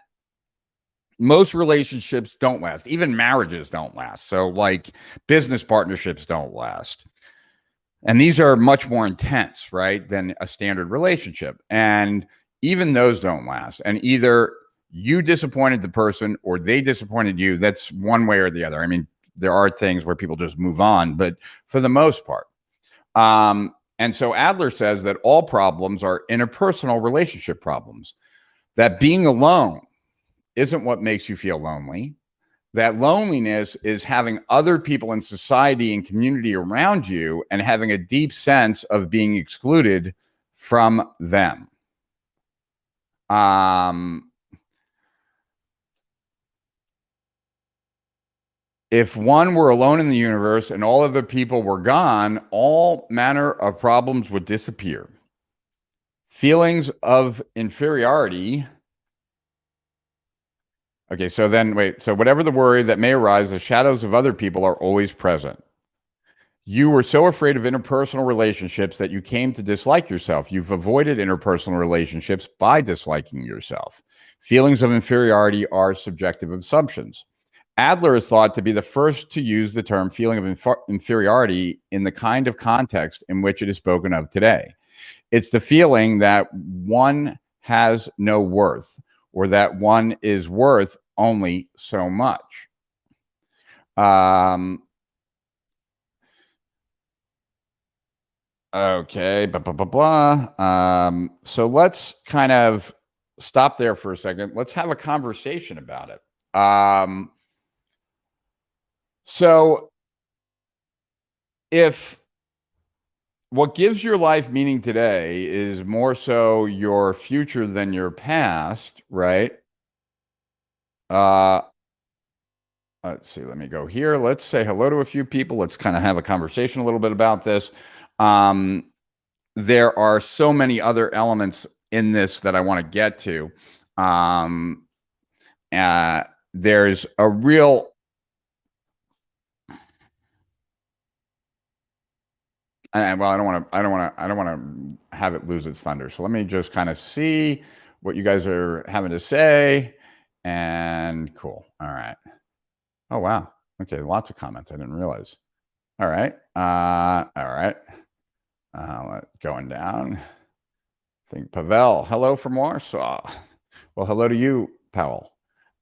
most relationships don't last. Even marriages don't last. So like business partnerships don't last. And these are much more intense, right, than a standard relationship. And even those don't last. And either you disappointed the person or they disappointed you. That's one way or the other. I mean, there are things where people just move on, but for the most part. And so Adler says that all problems are interpersonal relationship problems, that being alone isn't what makes you feel lonely. That loneliness is having other people in society and community around you and having a deep sense of being excluded from them. If one were alone in the universe and all other people were gone, all manner of problems would disappear. Feelings of inferiority. Okay, so then wait. So whatever the worry that may arise, the shadows of other people are always present. You were so afraid of interpersonal relationships that you came to dislike yourself. You've avoided interpersonal relationships by disliking yourself. Feelings of inferiority are subjective assumptions. Adler is thought to be the first to use the term feeling of inferiority in the kind of context in which it is spoken of today. It's the feeling that one has no worth or that one is worth only so much. Okay, blah, blah, blah, blah. So let's kind of stop there for a second. Let's have a conversation about it. So if what gives your life meaning today is more so your future than your past, right? Let's see, let me go here. Let's say hello to a few people. Let's kind of have a conversation a little bit about this. There are so many other elements in this that I want to get to. There's a real well, I don't want to have it lose its thunder. So let me just kind of see what you guys are having to say. And cool. All right. Oh, wow. Okay. Lots of comments. I didn't realize. All right. All right. Going down. I think Pavel. Hello from Warsaw. Well, hello to you, Powell.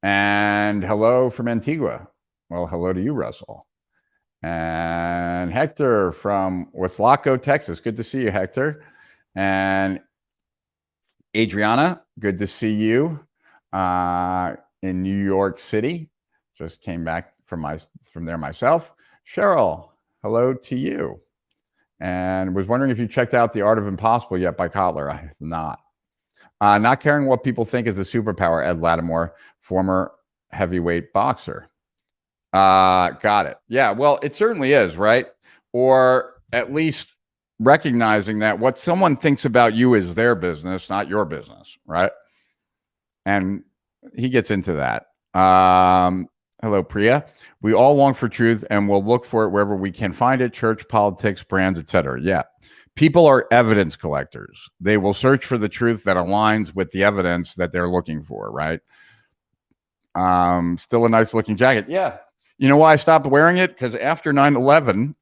And hello from Antigua. Well, hello to you, Russell. And Hector from Waslaco, Texas. Good to see you, Hector. And Adriana, good to see you in New York City. Just came back from there myself. Cheryl, hello to you. And was wondering if you checked out The Art of Impossible yet by Kotler. I have not. Not caring what people think is a superpower, Ed Lattimore, former heavyweight boxer. Got it. Yeah, well, it certainly is, right? Or at least recognizing that what someone thinks about you is their business, not your business, right? And he gets into that. Hello, Priya. We all long for truth and we'll look for it wherever we can find it, church, politics, brands, etc. Yeah. People are evidence collectors. They will search for the truth that aligns with the evidence that they're looking for, right? Still a nice looking jacket. Yeah. You know why I stopped wearing it? Because after 9/11,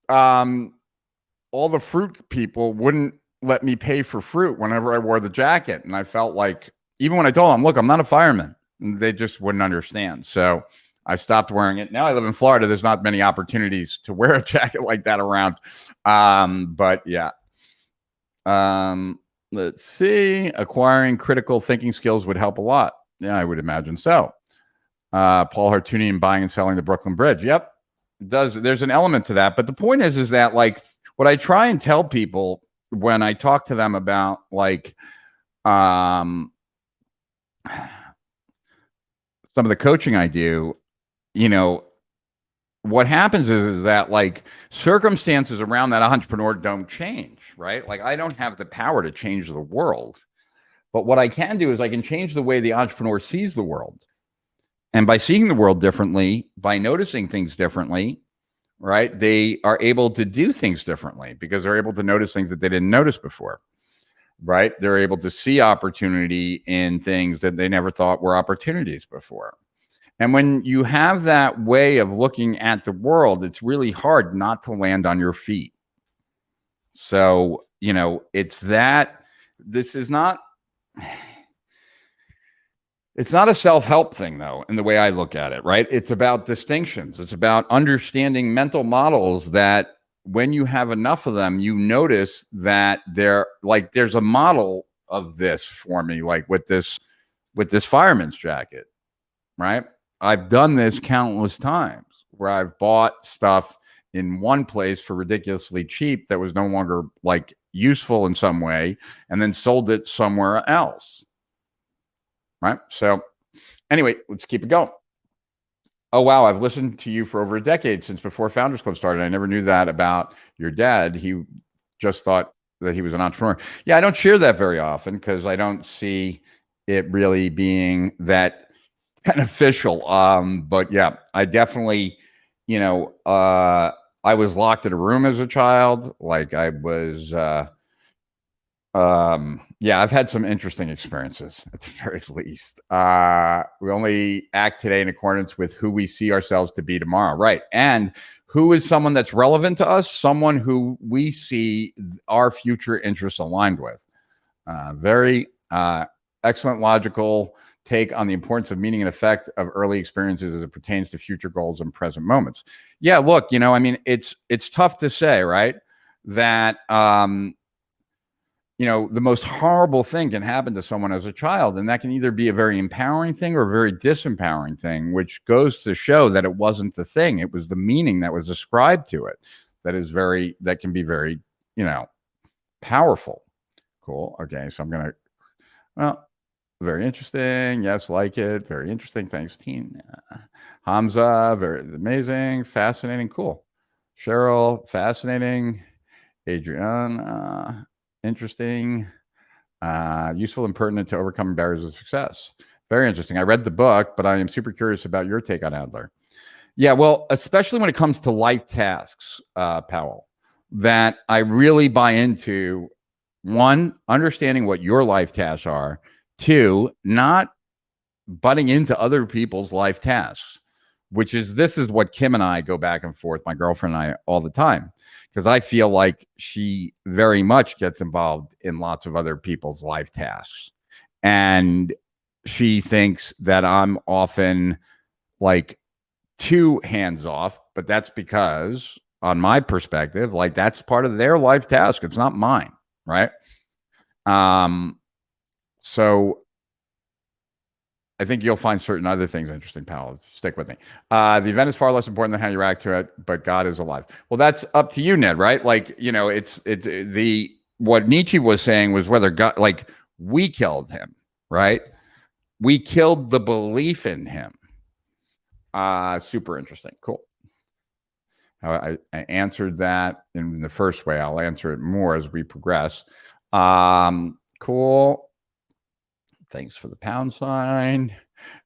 all the fruit people wouldn't let me pay for fruit whenever I wore the jacket. And I felt like, even when I told them, look, I'm not a fireman, they just wouldn't understand. So I stopped wearing it. Now I live in Florida. There's not many opportunities to wear a jacket like that around. But yeah. Let's see. Acquiring critical thinking skills would help a lot. Yeah, I would imagine so. Paul Hartunian buying and selling the Brooklyn Bridge. Yep, it does. There's an element to that. But the point is that like what I try and tell people when I talk to them about like some of the coaching I do, you know, what happens is that like circumstances around that entrepreneur don't change, right? Like I don't have the power to change the world, but what I can do is I can change the way the entrepreneur sees the world. And by seeing the world differently, by noticing things differently, right, they are able to do things differently because they're able to notice things that they didn't notice before, right? They're able to see opportunity in things that they never thought were opportunities before. And when you have that way of looking at the world, it's really hard not to land on your feet. So, you know, it's that this is not... It's not a self-help thing, though, in the way I look at it, right? It's about distinctions. It's about understanding mental models that when you have enough of them, you notice that there's a model of this for me, like with this fireman's jacket, right? I've done this countless times where I've bought stuff in one place for ridiculously cheap that was no longer like useful in some way, and then sold it somewhere else. Right. So anyway, let's keep it going. Oh, wow. I've listened to you for over a decade, since before Founders Club started. I never knew that about your dad. He just thought that he was an entrepreneur. Yeah, I don't share that very often because I don't see it really being that beneficial. But yeah, I definitely, I was locked in a room as a child. Like I was, yeah, I've had some interesting experiences at the very least. We only act today in accordance with who we see ourselves to be tomorrow, right? And who is someone that's relevant to us? Someone who we see our future interests aligned with. Very excellent logical take on the importance of meaning and effect of early experiences as it pertains to future goals and present moments. Yeah, look, I mean, it's tough to say, right? That the most horrible thing can happen to someone as a child, and that can either be a very empowering thing or a very disempowering thing, which goes to show that it wasn't the thing. It was the meaning that was ascribed to it that can be very, powerful. Cool. Okay. So very interesting. Yes. Like it. Very interesting. Thanks, team. Hamza, very amazing. Fascinating. Cool. Cheryl, fascinating. Adrian, interesting, useful and pertinent to overcoming barriers of success. Very interesting. I read the book, but I am super curious about your take on Adler. Yeah, well, especially when it comes to life tasks, Powell, that I really buy into. One, understanding what your life tasks are. Two, not butting into other people's life tasks, this is what Kim and I go back and forth, my girlfriend and I, all the time. Because I feel like she very much gets involved in lots of other people's life tasks. And she thinks that I'm often like too hands off, but that's because on my perspective, like that's part of their life task. It's not mine. Right. So I think you'll find certain other things interesting, pal. Stick with me. The event is far less important than how you react to it, but God is alive. Well, that's up to you, Ned, right? Like, it's what Nietzsche was saying was whether God, like we killed him, right? We killed the belief in him. Super interesting. Cool. I answered that in the first way. I'll answer it more as we progress. Cool. Thanks for the pound sign.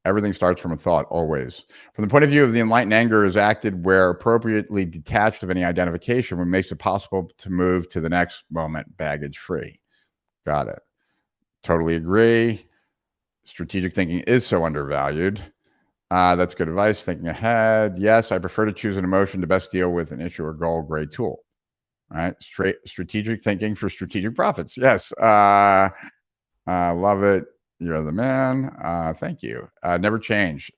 Everything starts from a thought, always. From the point of view of the enlightened, anger is acted where appropriately detached of any identification, what makes it possible to move to the next moment baggage free. Got it. Totally agree. Strategic thinking is so undervalued. That's good advice. Thinking ahead. Yes, I prefer to choose an emotion to best deal with an issue or goal. Great tool. All right. Strategic thinking for strategic profits. Yes. Love it. You're the man. Thank you. Never change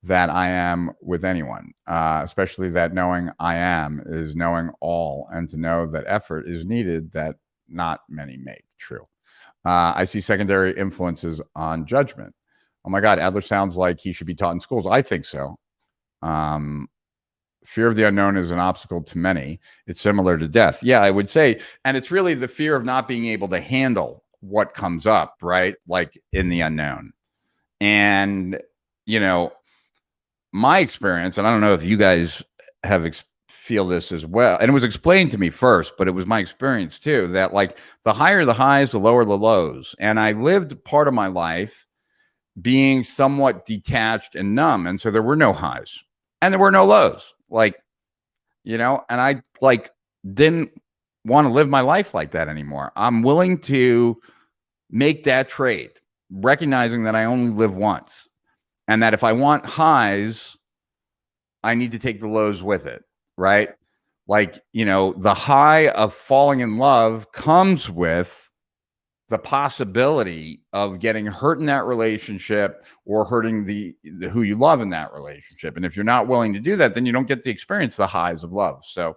that I am with anyone, especially that knowing I am is knowing all, and to know that effort is needed that not many make. True. I see secondary influences on judgment. Oh my God, Adler sounds like he should be taught in schools. I think so. Fear of the unknown is an obstacle to many. It's similar to death. Yeah, I would say. And it's really the fear of not being able to handle what comes up, right? Like in the unknown. And, my experience, and I don't know if you guys have feel this as well. And it was explained to me first, but it was my experience too, that like the higher the highs, the lower the lows. And I lived part of my life being somewhat detached and numb. And so there were no highs and there were no lows, like, and I like didn't want to live my life like that anymore. I'm willing to make that trade, recognizing that I only live once, and that if I want highs, I need to take the lows with it, right? Like, the high of falling in love comes with the possibility of getting hurt in that relationship or hurting the who you love in that relationship. And if you're not willing to do that, then you don't get to experience the highs of love. So,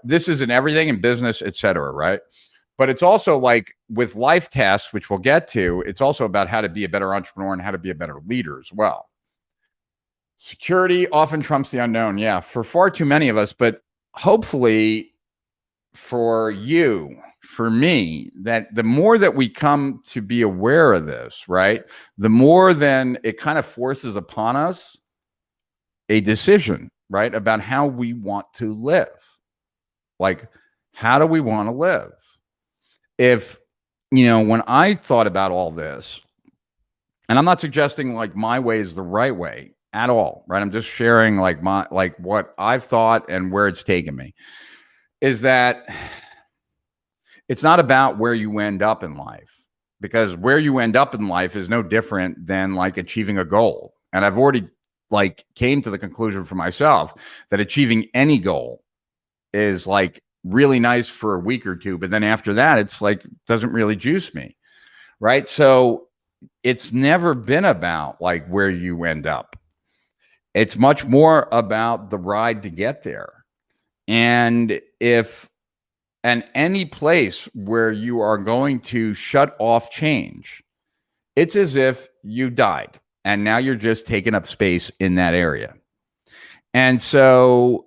this is in everything in business, et cetera, right? But it's also like with life tasks, which we'll get to, it's also about how to be a better entrepreneur and how to be a better leader as well. Security often trumps the unknown. Yeah, for far too many of us, but hopefully for you, for me, that the more that we come to be aware of this, right, the more then it kind of forces upon us a decision, right, about how we want to live. Like, how do we want to live? If, when I thought about all this, and I'm not suggesting like my way is the right way at all, right? I'm just sharing like what I've thought and where it's taken me, is that it's not about where you end up in life, because where you end up in life is no different than like achieving a goal. And I've already like came to the conclusion for myself that achieving any goal is like really nice for a week or two, but then after that, it's like, doesn't really juice me. Right. So it's never been about like where you end up. It's much more about the ride to get there. And any place where you are going to shut off change, it's as if you died and now you're just taking up space in that area. And so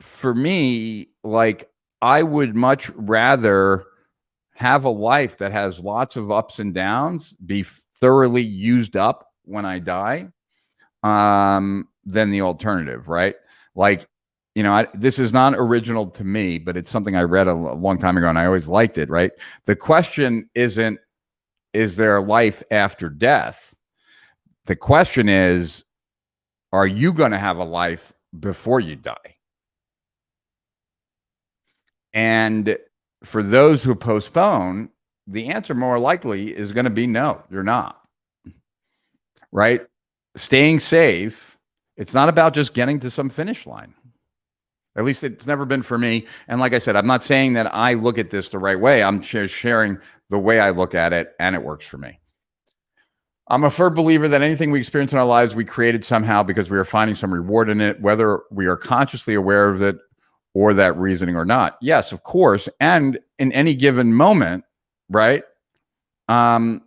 for me, like, I would much rather have a life that has lots of ups and downs, be thoroughly used up when I die, than the alternative, right? Like, this is not original to me, but it's something I read a long time ago and I always liked it, right? The question isn't, is there life after death? The question is, are you going to have a life before you die? And for those who postpone, the answer more likely is going to be no, you're not. Right? Staying safe, it's not about just getting to some finish line. At least it's never been for me. And like I said, I'm not saying that I look at this the right way. I'm sharing the way I look at it, and it works for me. I'm a firm believer that anything we experience in our lives, we created somehow because we are finding some reward in it, whether we are consciously aware of it or that reasoning or not. Yes, of course. And in any given moment, right? You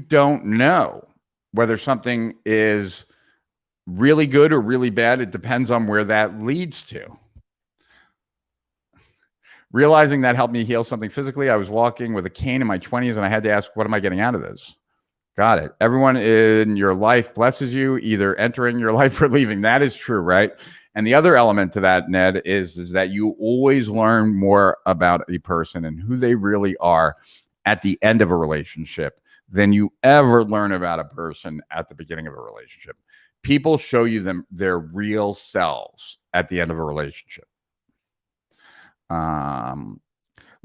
don't know whether something is really good or really bad. It depends on where that leads to. Realizing that helped me heal something physically. I was walking with a cane in my 20s and I had to ask, what am I getting out of this? Got it. Everyone in your life blesses you, either entering your life or leaving. That is true, right? And the other element to that, Ned, is that you always learn more about a person and who they really are at the end of a relationship than you ever learn about a person at the beginning of a relationship. People show you their real selves at the end of a relationship.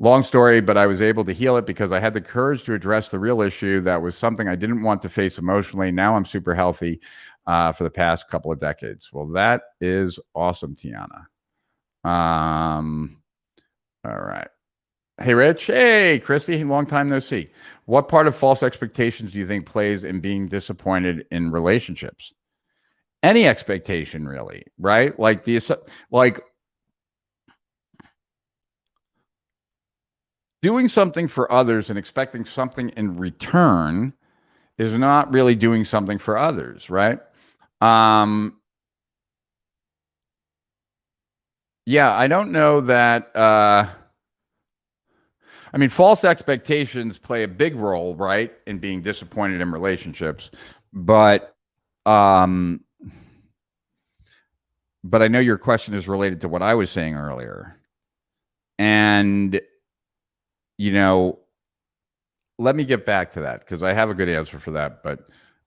Long story, but I was able to heal it because I had the courage to address the real issue. That was something I didn't want to face emotionally. Now I'm super healthy for the past couple of decades. Well, that is awesome, Tiana. All right. Hey, Rich. Hey, Christy. Long time no see. What part of false expectations do you think plays in being disappointed in relationships? Any expectation, really, right? Like doing something for others and expecting something in return is not really doing something for others, right? Yeah, I don't know that. I mean, false expectations play a big role, right, in being disappointed in relationships. But I know your question is related to what I was saying earlier. And, let me get back to that because I have a good answer for that, but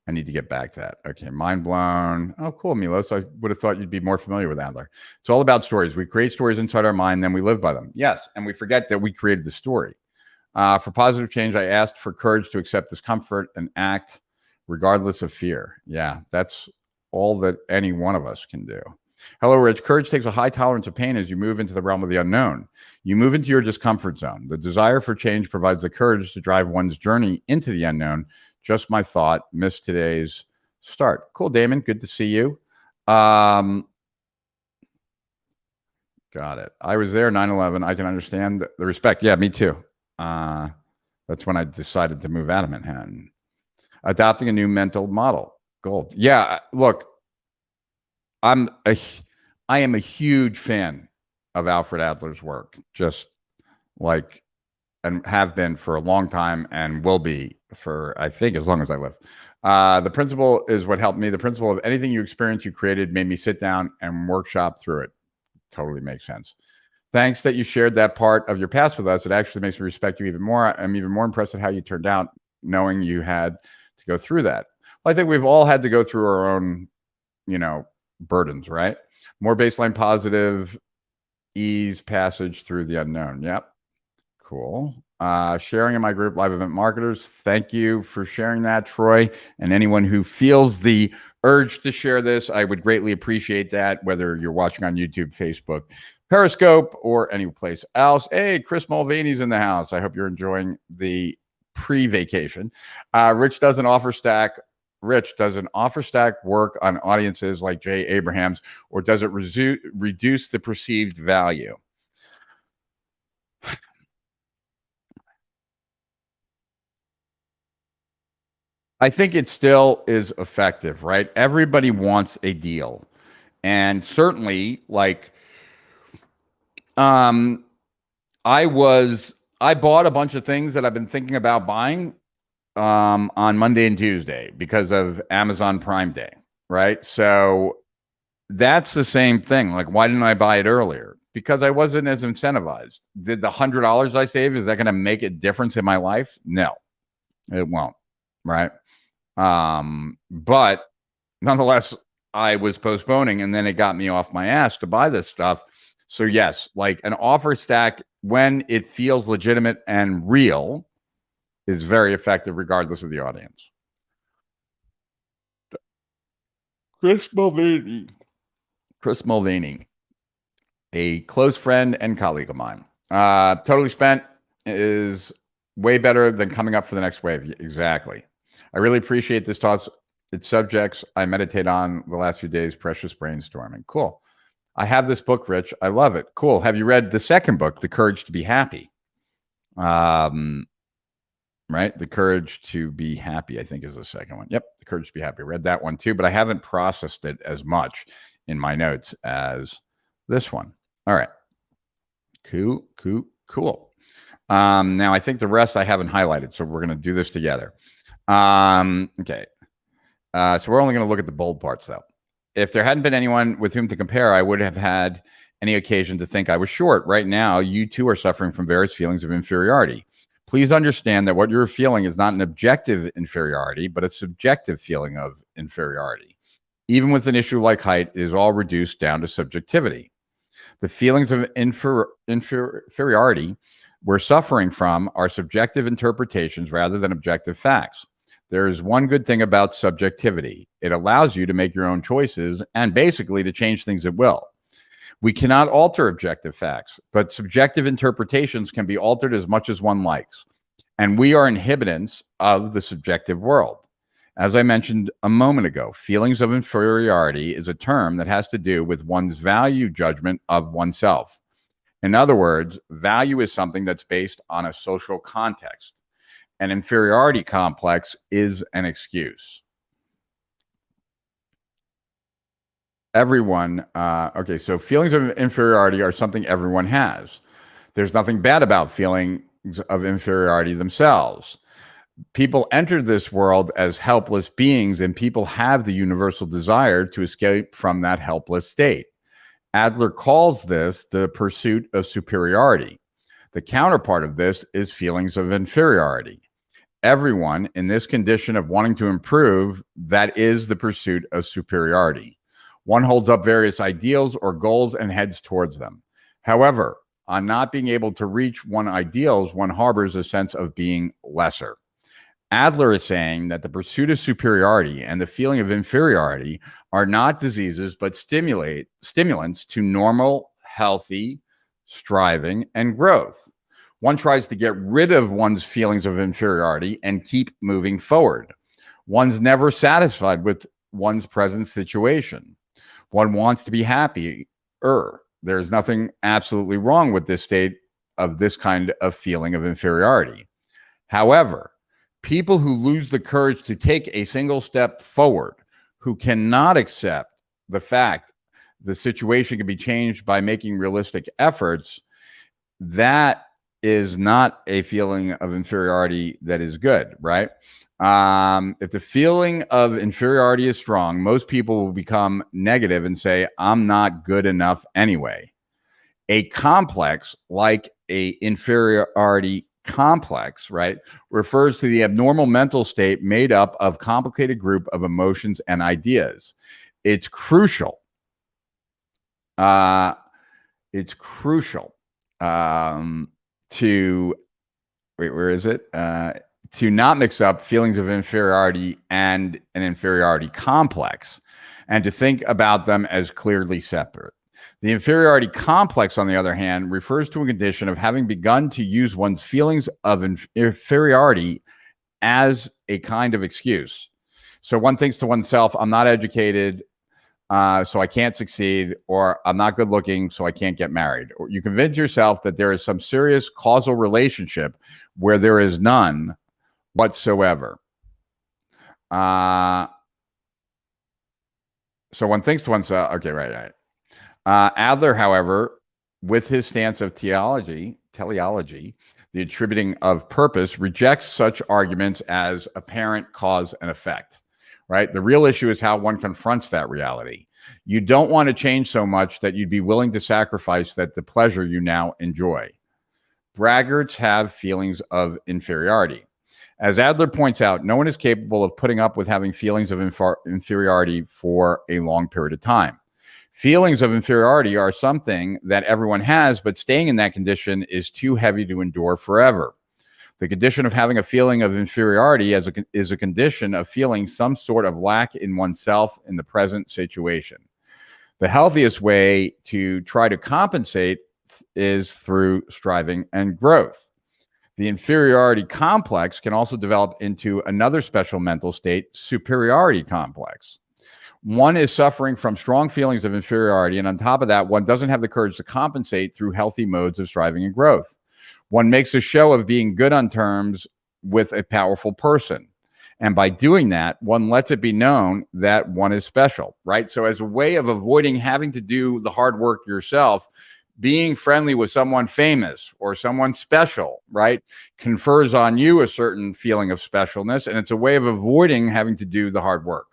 I need to get back to that. Okay, mind blown. Oh, cool, Milos. I would have thought you'd be more familiar with Adler. It's all about stories. We create stories inside our mind, then we live by them. Yes, and we forget that we created the story. For positive change, I asked for courage to accept discomfort and act regardless of fear. Yeah, that's all that any one of us can do. Hello, Rich. Courage takes a high tolerance of pain as you move into the realm of the unknown. You move into your discomfort zone. The desire for change provides the courage to drive one's journey into the unknown. Just my thought. Missed today's start. Cool, Damon. Good to see you. Got it. I was there 9/11. I can understand the respect. Yeah, me too. That's when I decided to move out of Manhattan. Adopting a new mental model. Gold. Yeah, look, I am a huge fan of Alfred Adler's work, just like, and have been for a long time and will be for, I think, as long as I live. The principle is what helped me. The principle of anything you experience, you created, made me sit down and workshop through it. Totally makes sense. Thanks that you shared that part of your past with us. It actually makes me respect you even more. I'm even more impressed at how you turned out, knowing you had to go through that. Well, I think we've all had to go through our own, burdens, right? More baseline positive, ease passage through the unknown. Yep. Cool. Sharing in my group, Live Event Marketers. Thank you for sharing that, Troy. And anyone who feels the urge to share this, I would greatly appreciate that, whether you're watching on YouTube, Facebook, Periscope, or any place else. Hey, Chris Mulvaney's in the house. I hope you're enjoying the pre-vacation. Rich, does an offer stack work on audiences like Jay Abrahams, or does it reduce the perceived value? I think it still is effective, right? Everybody wants a deal. And certainly, like, I bought a bunch of things that I've been thinking about buying on Monday and Tuesday because of Amazon Prime Day, right? So that's the same thing. Like, why didn't I buy it earlier? Because I wasn't as incentivized. Did the $100 I saved, is that going to make a difference in my life? No, it won't, right? But nonetheless, I was postponing, and then it got me off my ass to buy this stuff. So yes, like an offer stack, when it feels legitimate and real, is very effective regardless of the audience. Chris Mulvaney, a close friend and colleague of mine. Totally Spent is way better than coming up for the next wave. Exactly. I really appreciate this thoughts. It's subjects I meditate on the last few days. Precious brainstorming. Cool. I have this book, Rich. I love it. Cool. Have you read the second book, The Courage to Be Happy? Right? The Courage to Be Happy, I think, is the second one. Yep. The Courage to Be Happy. I read that one too, but I haven't processed it as much in my notes as this one. All right. Cool. Now I think the rest I haven't highlighted, so we're going to do this together. Okay. So we're only going to look at the bold parts, though. If there hadn't been anyone with whom to compare, I would have had any occasion to think I was short. Right now, you too are suffering from various feelings of inferiority. Please understand that what you're feeling is not an objective inferiority, but a subjective feeling of inferiority. Even with an issue like height, it is all reduced down to subjectivity. The feelings of inferiority we're suffering from are subjective interpretations rather than objective facts. There is one good thing about subjectivity. It allows you to make your own choices and basically to change things at will. We cannot alter objective facts, but subjective interpretations can be altered as much as one likes. And we are inhabitants of the subjective world. As I mentioned a moment ago, feelings of inferiority is a term that has to do with one's value judgment of oneself. In other words, value is something that's based on a social context. An inferiority complex is an excuse. Everyone, okay, so feelings of inferiority are something everyone has. There's nothing bad about feelings of inferiority themselves. People enter this world as helpless beings, and people have the universal desire to escape from that helpless state. Adler calls this the pursuit of superiority. The counterpart of this is feelings of inferiority. Everyone in this condition of wanting to improve, that is the pursuit of superiority. One holds up various ideals or goals and heads towards them. However, on not being able to reach one's ideals, one harbors a sense of being lesser. Adler is saying that the pursuit of superiority and the feeling of inferiority are not diseases, but stimulants to normal, healthy striving and growth. One tries to get rid of one's feelings of inferiority and keep moving forward. One's never satisfied with one's present situation. One wants to be happier. There's nothing absolutely wrong with this state of this kind of feeling of inferiority. However, people who lose the courage to take a single step forward, who cannot accept the fact the situation can be changed by making realistic efforts, that is not a feeling of inferiority that is good, right? If the feeling of inferiority is strong, most people will become negative and say, I'm not good enough anyway. A complex, like a inferiority complex, right, refers to the abnormal mental state made up of complicated group of emotions and ideas. It's crucial. To where is it? To not mix up feelings of inferiority and an inferiority complex, and to think about them as clearly separate. The inferiority complex, on the other hand, refers to a condition of having begun to use one's feelings of inferiority as a kind of excuse. So one thinks to oneself, I'm not educated, so I can't succeed, or I'm not good looking, so I can't get married. Or you convince yourself that there is some serious causal relationship where there is none whatsoever. So one thinks to oneself, okay, right. Adler, however, with his stance of teleology, the attributing of purpose, rejects such arguments as apparent cause and effect. Right? The real issue is how one confronts that reality. You don't want to change so much that you'd be willing to sacrifice the pleasure you now enjoy. Braggarts have feelings of inferiority. As Adler points out, no one is capable of putting up with having feelings of inferiority for a long period of time. Feelings of inferiority are something that everyone has, but staying in that condition is too heavy to endure forever. The condition of having a feeling of inferiority is a condition of feeling some sort of lack in oneself in the present situation. The healthiest way to try to compensate is through striving and growth. The inferiority complex can also develop into another special mental state, superiority complex. One is suffering from strong feelings of inferiority, and on top of that, one doesn't have the courage to compensate through healthy modes of striving and growth. One makes a show of being good on terms with a powerful person. And by doing that, one lets it be known that one is special, right? So as a way of avoiding having to do the hard work yourself, being friendly with someone famous or someone special, right, confers on you a certain feeling of specialness. And it's a way of avoiding having to do the hard work.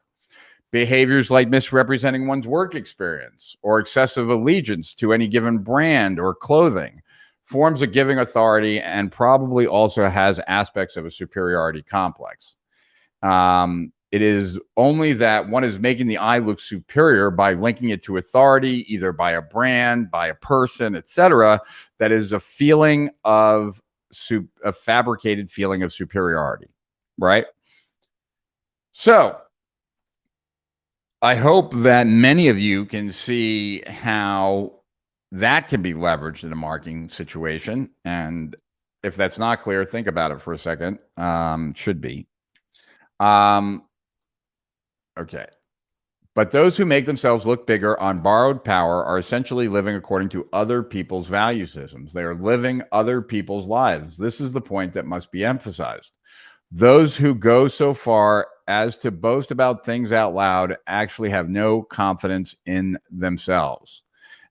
Behaviors like misrepresenting one's work experience or excessive allegiance to any given brand or clothing forms a giving authority and probably also has aspects of a superiority complex. It is only that one is making the I look superior by linking it to authority, either by a brand, by a person, etc. That is a feeling of a fabricated feeling of superiority, right? So I hope that many of you can see how that can be leveraged in a marketing situation. And if that's not clear, think about it for a second. Should be. Okay. But those who make themselves look bigger on borrowed power are essentially living according to other people's value systems. They are living other people's lives. This is the point that must be emphasized. Those who go so far as to boast about things out loud actually have no confidence in themselves.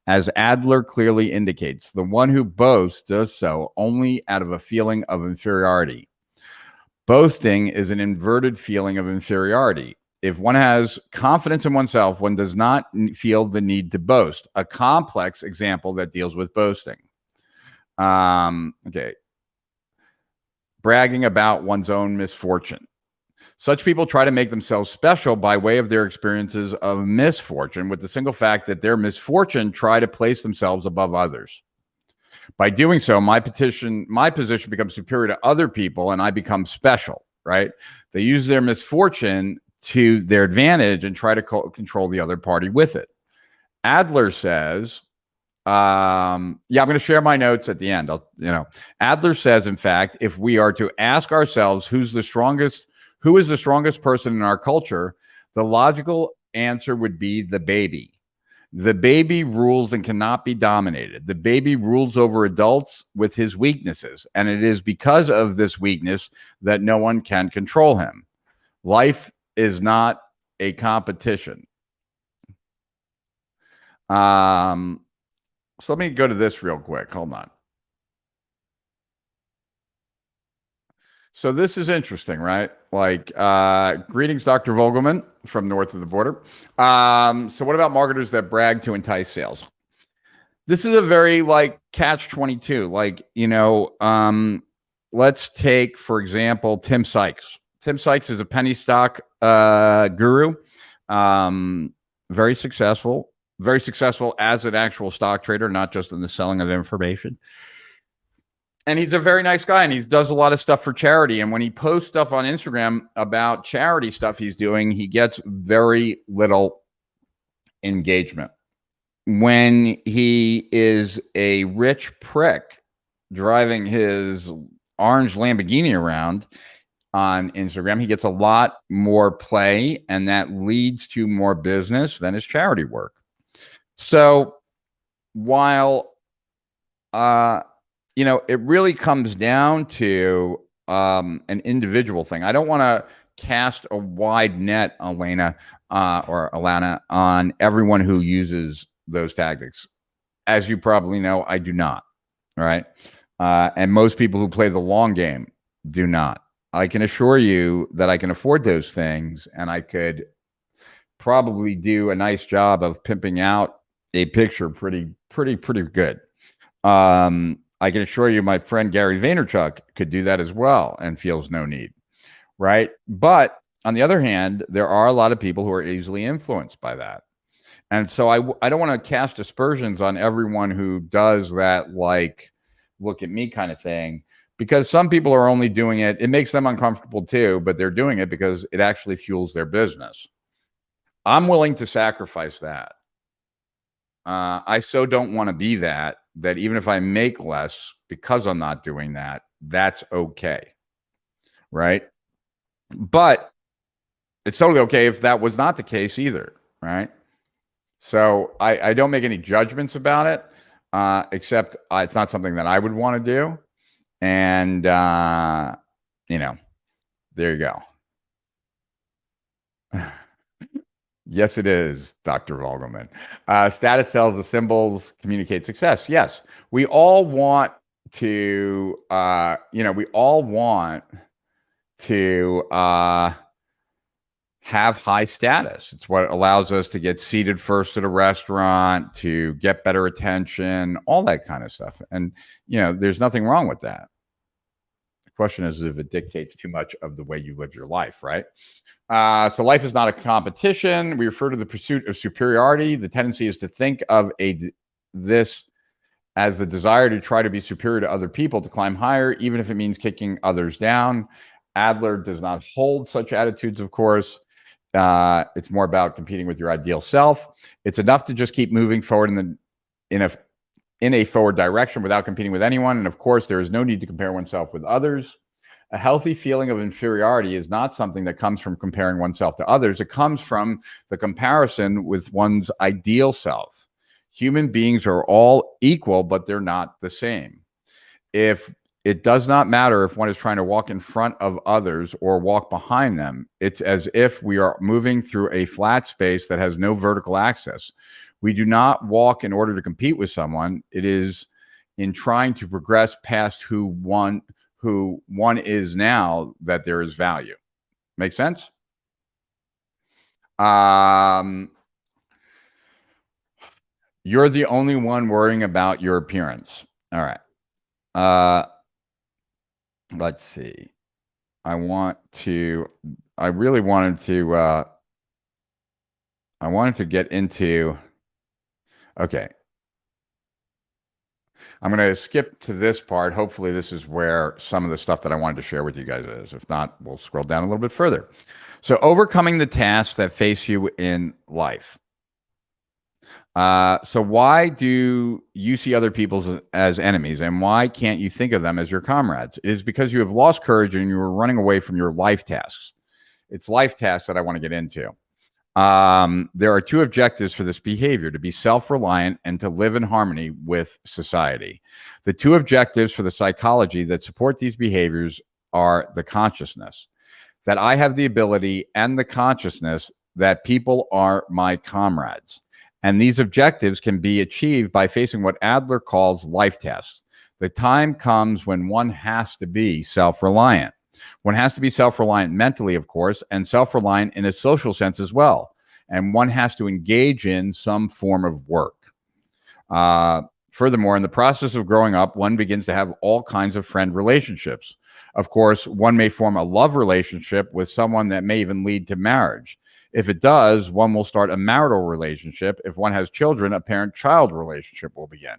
As Adler clearly indicates, the one who boasts does so only out of a feeling of inferiority. Boasting is an inverted feeling of inferiority. If one has confidence in oneself, one does not feel the need to boast. A complex example that deals with boasting. Okay. Bragging about one's own misfortune. Such people try to make themselves special by way of their experiences of misfortune, with the single fact that their misfortune try to place themselves above others. By doing so, my position becomes superior to other people, and I become special. right? They use their misfortune to their advantage and try to control the other party with it. Adler says, I'm going to share my notes at the end. Adler says, in fact, if we are to ask ourselves who is the strongest person in our culture, the logical answer would be the baby. The baby rules and cannot be dominated. The baby rules over adults with his weaknesses, and it is because of this weakness that no one can control him. Life is not a competition. So let me go to this real quick. Hold on. So this is interesting, right? Like, greetings, Dr. Vogelman from north of the border. So what about marketers that brag to entice sales? This is a very like catch-22. Like, let's take, for example, Tim Sykes. Tim Sykes is a penny stock guru. Very successful as an actual stock trader, not just in the selling of information. And he's a very nice guy, and he does a lot of stuff for charity. And when he posts stuff on Instagram about charity stuff he's doing, he gets very little engagement. When he is a rich prick driving his orange Lamborghini around on Instagram, he gets a lot more play, and that leads to more business than his charity work. So while it really comes down to an individual thing. I don't want to cast a wide net, Elena or Alana, on everyone who uses those tactics. As you probably know, I do not. Right. And most people who play the long game do not. I can assure you that I can afford those things, and I could probably do a nice job of pimping out a picture pretty good. I can assure you my friend Gary Vaynerchuk could do that as well and feels no need, right? But on the other hand, there are a lot of people who are easily influenced by that. And so I don't want to cast aspersions on everyone who does that, like, look at me kind of thing, because some people are only doing it. It makes them uncomfortable too, but they're doing it because it actually fuels their business. I'm willing to sacrifice that. I so don't want to be that even if I make less because I'm not doing that, that's okay. Right. But it's totally okay if that was not the case either. Right. So I don't make any judgments about it, except it's not something that I would want to do. And, there you go. Yes, it is, Dr. Vogelman. Status sells the symbols, communicate success. Yes, we all want to, have high status. It's what allows us to get seated first at a restaurant, to get better attention, all that kind of stuff. And, there's nothing wrong with that. The question is if it dictates too much of the way you live your life, right? So life is not a competition. We refer to the pursuit of superiority. The tendency is to think of this as the desire to try to be superior to other people, to climb higher, even if it means kicking others down. Adler does not hold such attitudes, of course. It's more about competing with your ideal self. It's enough to just keep moving forward in a forward direction without competing with anyone. And of course, there is no need to compare oneself with others. A healthy feeling of inferiority is not something that comes from comparing oneself to others. It comes from the comparison with one's ideal self. Human beings are all equal, but they're not the same. If it does not matter if one is trying to walk in front of others or walk behind them, it's as if we are moving through a flat space that has no vertical access. We do not walk in order to compete with someone. It is in trying to progress past who one is now that there is value. Make sense? You're the only one worrying about your appearance. All right. Let's see. I really wanted to get into, okay. I'm going to skip to this part. Hopefully, this is where some of the stuff that I wanted to share with you guys is. If not, we'll scroll down a little bit further. So, overcoming the tasks that face you in life. So, why do you see other people as enemies, and why can't you think of them as your comrades? It is because you have lost courage and you are running away from your life tasks. It's life tasks that I want to get into. There are two objectives for this behavior: to be self-reliant and to live in harmony with society. The two objectives for the psychology that support these behaviors are the consciousness that I have the ability and the consciousness that people are my comrades. And these objectives can be achieved by facing what Adler calls life tests. The time comes when one has to be self-reliant. One has to be self-reliant mentally, of course, and self-reliant in a social sense as well. And one has to engage in some form of work. Furthermore, in the process of growing up, one begins to have all kinds of friend relationships. Of course, one may form a love relationship with someone that may even lead to marriage. If it does, one will start a marital relationship. If one has children, a parent-child relationship will begin.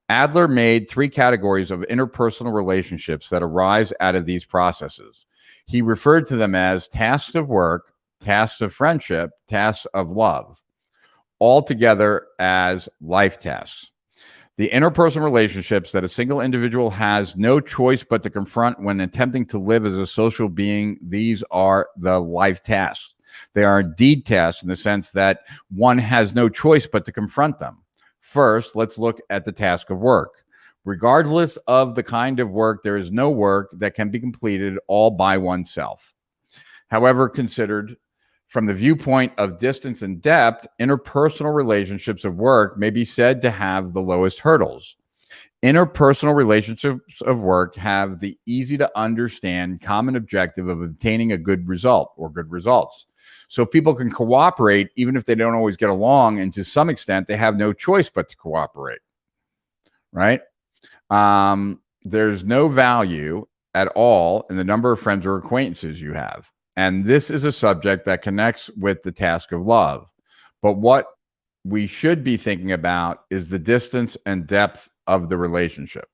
Adler made three categories of interpersonal relationships that arise out of these processes. He referred to them as tasks of work, tasks of friendship, tasks of love, all together as life tasks. The interpersonal relationships that a single individual has no choice but to confront when attempting to live as a social being, these are the life tasks. They are indeed tasks in the sense that one has no choice but to confront them. First, let's look at the task of work. Regardless of the kind of work, there is no work that can be completed all by oneself. However, considered from the viewpoint of distance and depth, interpersonal relationships of work may be said to have the lowest hurdles. Interpersonal relationships of work have the easy to understand common objective of obtaining a good result or good results. So people can cooperate even if they don't always get along, and to some extent, they have no choice but to cooperate, right? There's no value at all in the number of friends or acquaintances you have. And this is a subject that connects with the task of love. But what we should be thinking about is the distance and depth of the relationship.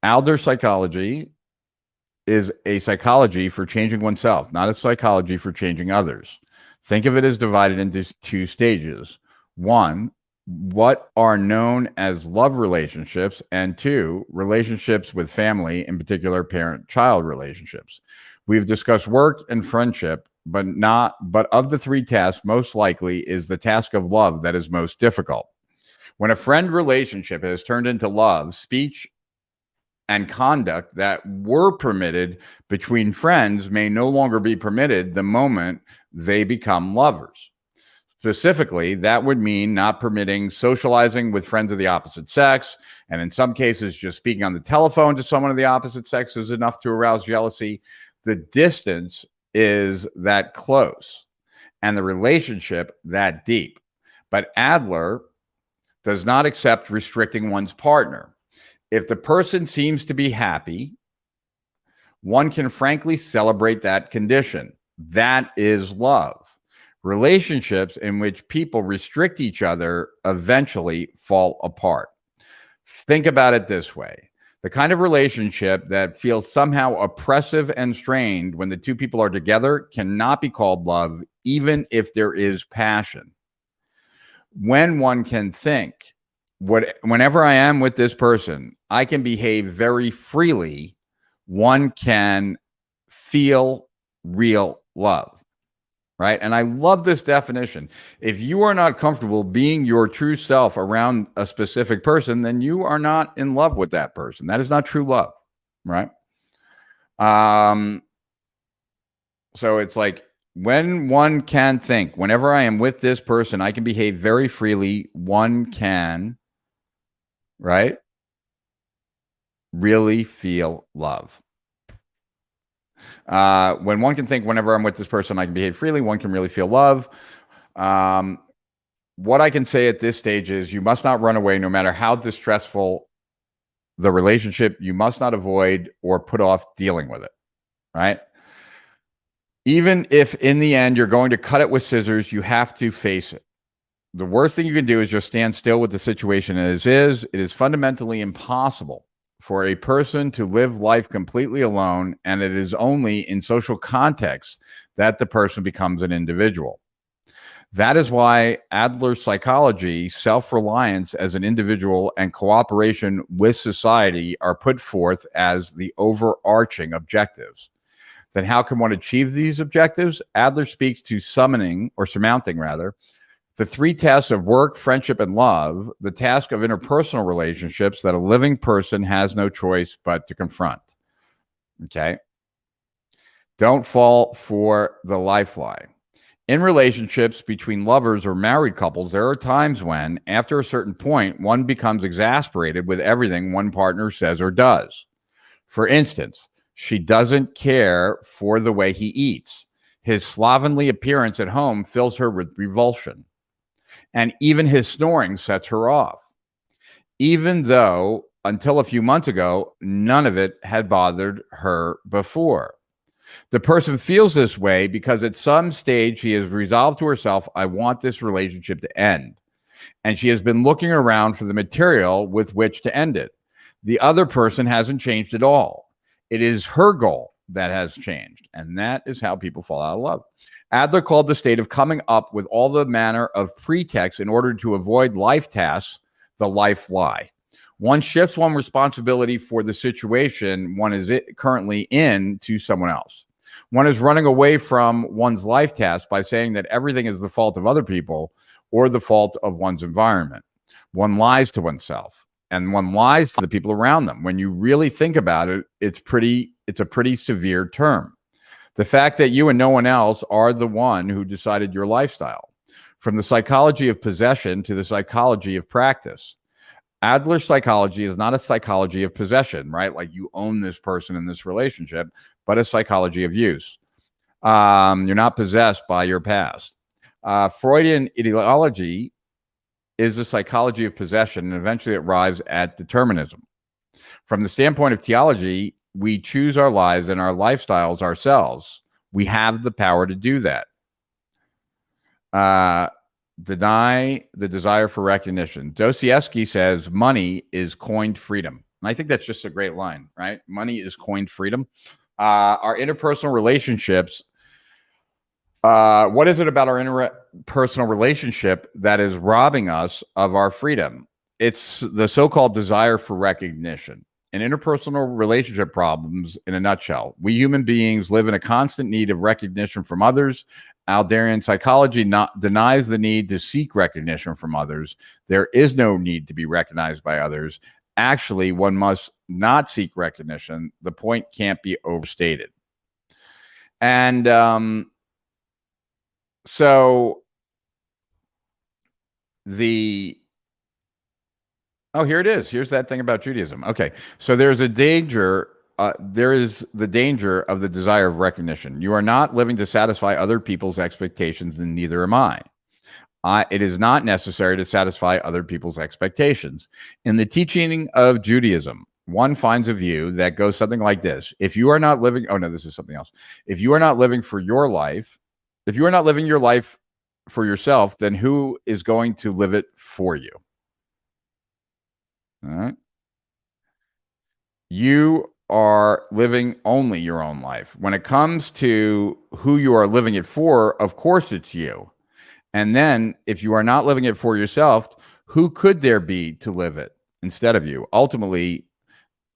Adler psychology is a psychology for changing oneself, not a psychology for changing others. Think of it as divided into two stages. One, what are known as love relationships, and two, relationships with family, in particular parent-child relationships. We've discussed work and friendship, but of the three tasks, most likely is the task of love that is most difficult. When a friend relationship has turned into love, speech and conduct that were permitted between friends may no longer be permitted the moment they become lovers. Specifically, that would mean not permitting socializing with friends of the opposite sex, and in some cases, just speaking on the telephone to someone of the opposite sex is enough to arouse jealousy. The distance is that close, and the relationship that deep. But Adler does not accept restricting one's partner. If the person seems to be happy, one can frankly celebrate that condition. That is love. Relationships in which people restrict each other eventually fall apart. Think about it this way. The kind of relationship that feels somehow oppressive and strained when the two people are together cannot be called love, even if there is passion. When one can think, whenever I am with this person, I can behave very freely, one can feel real love. Right? And I love this definition. If you are not comfortable being your true self around a specific person, then you are not in love with that person. That is not true love, right? So it's like when one can think, whenever I am with this person, I can behave very freely. One can, right, really feel love. When one can think, whenever I'm with this person, I can behave freely, one can really feel love. What I can say at this stage is you must not run away, no matter how distressful the relationship. You must not avoid or put off dealing with it, right? Even if in the end you're going to cut it with scissors, you have to face it. The worst thing you can do is just stand still with the situation as is. It is fundamentally impossible for a person to live life completely alone, and it is only in social context that the person becomes an individual. That is why Adler's psychology, self-reliance as an individual, and cooperation with society are put forth as the overarching objectives. Then how can one achieve these objectives? Adler speaks to surmounting the three tasks of work, friendship, and love, the task of interpersonal relationships that a living person has no choice but to confront. Okay? Don't fall for the life lie. In relationships between lovers or married couples, there are times when, after a certain point, one becomes exasperated with everything one partner says or does. For instance, she doesn't care for the way he eats. His slovenly appearance at home fills her with revulsion. And even his snoring sets her off. Even though, until a few months ago, none of it had bothered her before. The person feels this way because at some stage she has resolved to herself, I want this relationship to end. And she has been looking around for the material with which to end it. The other person hasn't changed at all. It is her goal that has changed. And that is how people fall out of love. Adler called the state of coming up with all the manner of pretexts in order to avoid life tasks the life lie. One shifts one responsibility for the situation one is currently in to someone else. One is running away from one's life task by saying that everything is the fault of other people or the fault of one's environment. One lies to oneself and one lies to the people around them. When you really think about it, it's a pretty severe term. The fact that you and no one else are the one who decided your lifestyle. From the psychology of possession to the psychology of practice. Adler's psychology is not a psychology of possession, right? Like you own this person in this relationship, but a psychology of use. You're not possessed by your past. Freudian ideology is the psychology of possession, and eventually it arrives at determinism. From the standpoint of theology, we choose our lives and our lifestyles ourselves. We have the power to do that. Deny the desire for recognition. Dostoevsky says money is coined freedom. And I think that's just a great line, right? Money is coined freedom. Our interpersonal relationships. What is it about our interpersonal relationship that is robbing us of our freedom? It's the so-called desire for recognition. And interpersonal relationship problems in a nutshell. We human beings live in a constant need of recognition from others. Adlerian psychology denies the need to seek recognition from others. There is no need to be recognized by others. Actually, one must not seek recognition. The point can't be overstated. And so oh, here it is. Here's that thing about Judaism. Okay, so there's a danger. There is the danger of the desire of recognition. You are not living to satisfy other people's expectations, and neither am I. It is not necessary to satisfy other people's expectations. In the teaching of Judaism, one finds a view that goes something like this. If you are not living, oh no, this is something else. If you are not living for your life, if you are not living your life for yourself, then who is going to live it for you? All right. You are living only your own life. When it comes to who you are living it for, of course it's you. And then if you are not living it for yourself, who could there be to live it instead of you? Ultimately,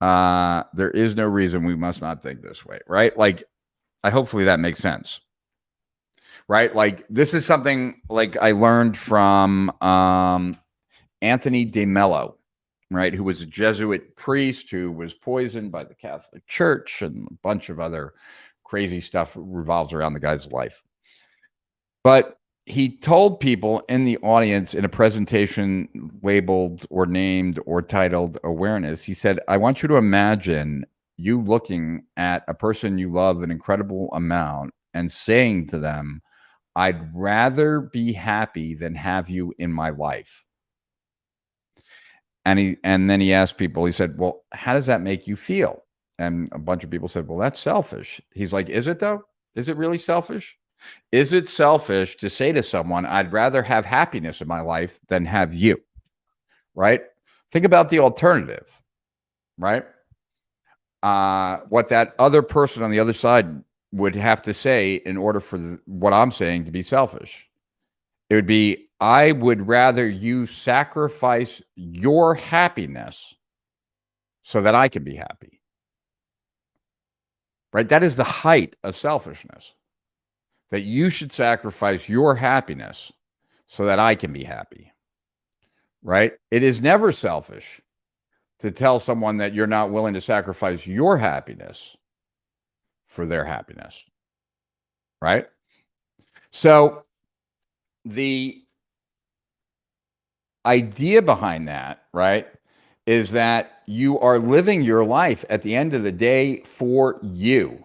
there is no reason we must not think this way, right? Like, hopefully that makes sense, right? Like, this is something like I learned from Anthony de Mello, right? Who was a Jesuit priest who was poisoned by the Catholic Church, and a bunch of other crazy stuff revolves around the guy's life. But he told people in the audience in a presentation labeled or named or titled Awareness, he said, I want you to imagine you looking at a person you love an incredible amount and saying to them, I'd rather be happy than have you in my life. And then he asked people, he said, well, how does that make you feel? And a bunch of people said, well, that's selfish. He's like, is it though? Is it really selfish? Is it selfish to say to someone, I'd rather have happiness in my life than have you? Right? Think about the alternative, right? What that other person on the other side would have to say in order for what I'm saying to be selfish. It would be, I would rather you sacrifice your happiness so that I can be happy. Right? That is the height of selfishness. That you should sacrifice your happiness so that I can be happy. Right? It is never selfish to tell someone that you're not willing to sacrifice your happiness for their happiness. Right? So the idea behind that, right, is that you are living your life at the end of the day for you.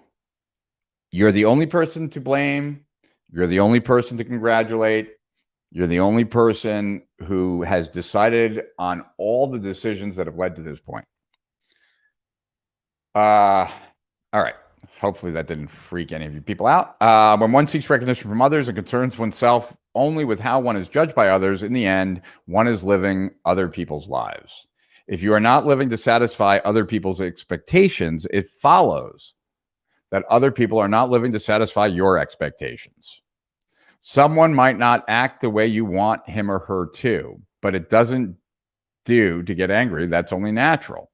You're the only person to blame. You're the only person to congratulate. You're the only person who has decided on all the decisions that have led to this point. All right. Hopefully that didn't freak any of you people out. When one seeks recognition from others and concerns oneself only with how one is judged by others, in the end, one is living other people's lives. If you are not living to satisfy other people's expectations, it follows that other people are not living to satisfy your expectations. Someone might not act the way you want him or her to, but it doesn't do to get angry. That's only natural.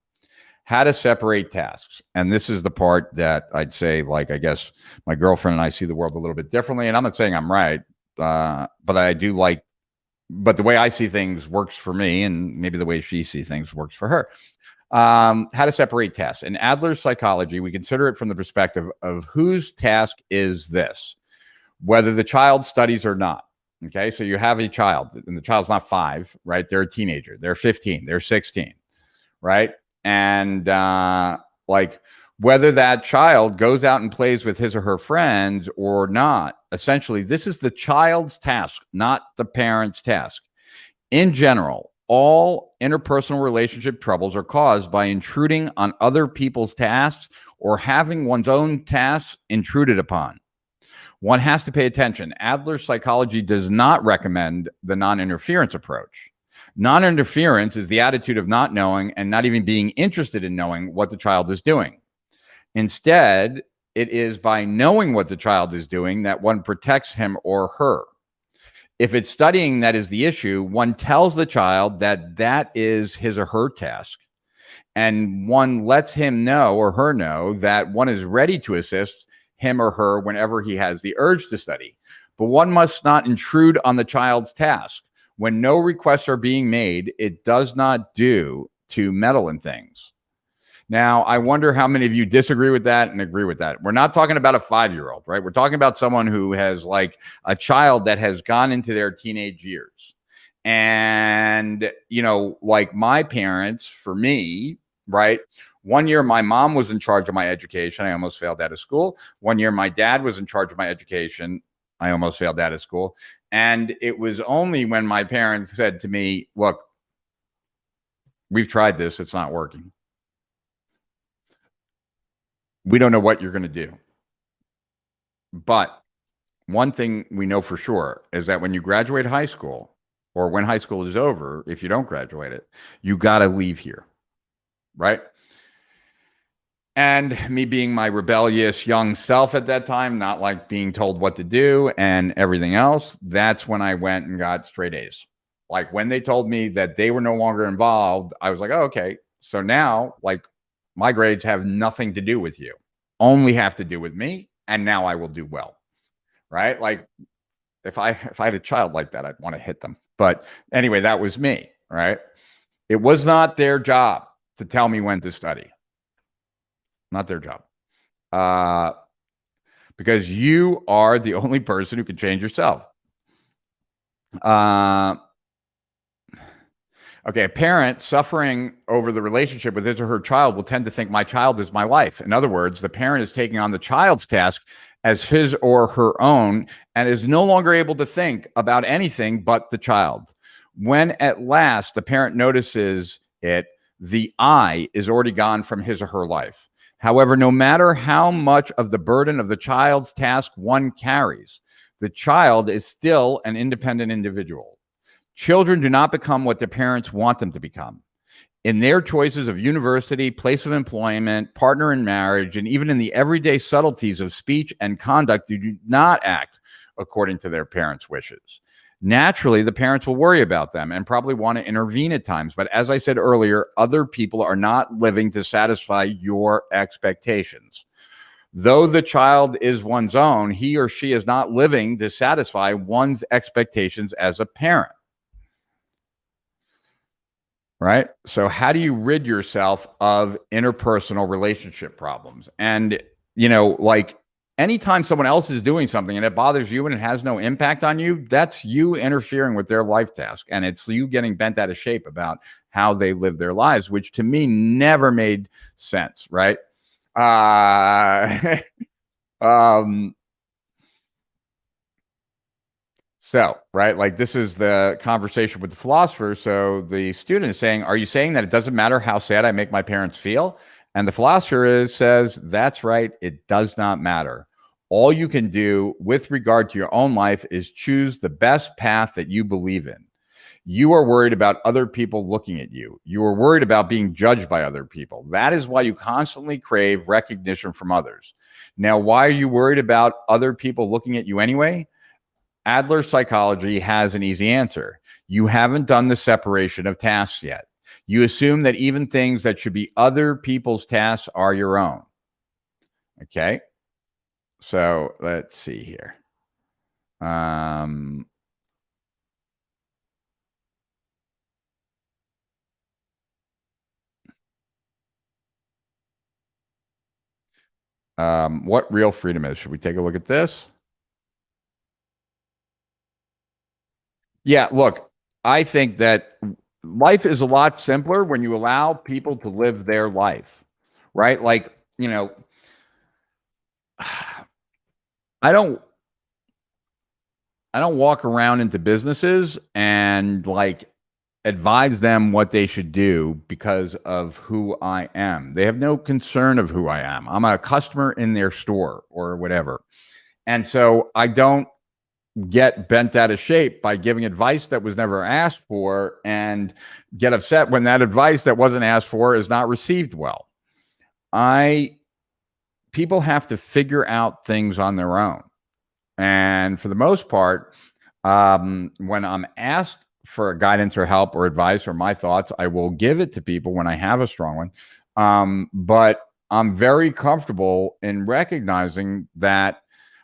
How to separate tasks. And this is the part that I'd say, like, I guess my girlfriend and I see the world a little bit differently. And I'm not saying I'm right, but I do like, but the way I see things works for me, and maybe the way she sees things works for her. How to separate tasks. In Adler's psychology, we consider it from the perspective of whose task is this, whether the child studies or not. Okay, so you have a child, and the child's not 5, right? They're a teenager. They're 15. They're 16, right? And like whether that child goes out and plays with his or her friends or not, essentially, this is the child's task, not the parent's task. In general, all interpersonal relationship troubles are caused by intruding on other people's tasks or having one's own tasks intruded upon. One has to pay attention. Adler's psychology does not recommend the non-interference approach. Non-interference is the attitude of not knowing and not even being interested in knowing what the child is doing. Instead, it is by knowing what the child is doing that one protects him or her. If it's studying that is the issue, one tells the child that that is his or her task, and one lets him know or her know that one is ready to assist him or her whenever he has the urge to study. But one must not intrude on the child's task. When no requests are being made, it does not do to meddle in things. Now, I wonder how many of you disagree with that and agree with that. We're not talking about a 5-year-old, right? We're talking about someone who has like a child that has gone into their teenage years. And, you know, like my parents, for me, right? One year, my mom was in charge of my education. I almost failed out of school. One year, my dad was in charge of my education. I almost failed out of school. And it was only when my parents said to me, look, we've tried this. It's not working. We don't know what you're going to do. But one thing we know for sure is that when you graduate high school, or when high school is over, if you don't graduate it, you got to leave here, right? And me being my rebellious young self at that time, not like being told what to do and everything else, that's when I went and got straight A's. Like when they told me that they were no longer involved, I was like, oh, okay. So now, like, my grades have nothing to do with you, only have to do with me. And now I will do well, right? Like if I had a child like that, I'd want to hit them. But anyway, that was me, right? It was not their job to tell me when to study. Not their job. Because you are the only person who can change yourself. Okay, a parent suffering over the relationship with his or her child will tend to think my child is my life. In other words, the parent is taking on the child's task as his or her own and is no longer able to think about anything but the child. When at last the parent notices it, the I is already gone from his or her life. However, no matter how much of the burden of the child's task one carries, The child is still an independent individual. Children do not become what their parents want them to become. In their choices of university, place of employment, partner in marriage, and even in the everyday subtleties of speech and conduct, they do not act according to their parents' wishes. Naturally, the parents will worry about them and probably want to intervene at times. But as I said earlier, other people are not living to satisfy your expectations. Though the child is one's own, he or she is not living to satisfy one's expectations as a parent. Right? So how do you rid yourself of interpersonal relationship problems? And, like anytime someone else is doing something and it bothers you and it has no impact on you, that's you interfering with their life task. And it's you getting bent out of shape about how they live their lives, which to me never made sense. Right? So, right, like this is the conversation with the philosopher. So the student is saying, are you saying that it doesn't matter how sad I make my parents feel? And the philosopher says, that's right. It does not matter. All you can do with regard to your own life is choose the best path that you believe in. You are worried about other people looking at you. You are worried about being judged by other people. That is why you constantly crave recognition from others. Now, why are you worried about other people looking at you anyway? Adler psychology has an easy answer. You haven't done the separation of tasks yet. You assume that even things that should be other people's tasks are your own. Okay. So let's see here. What real freedom is? Should we take a look at this? Yeah, look, I think that life is a lot simpler when you allow people to live their life, right? Like, I don't walk around into businesses and like advise them what they should do because of who I am. They have no concern of who I am. I'm a customer in their store or whatever. And so I don't get bent out of shape by giving advice that was never asked for and get upset when that advice that wasn't asked for is not received well. People have to figure out things on their own. And for the most part, when I'm asked for guidance or help or advice or my thoughts, I will give it to people when I have a strong one. But I'm very comfortable in recognizing that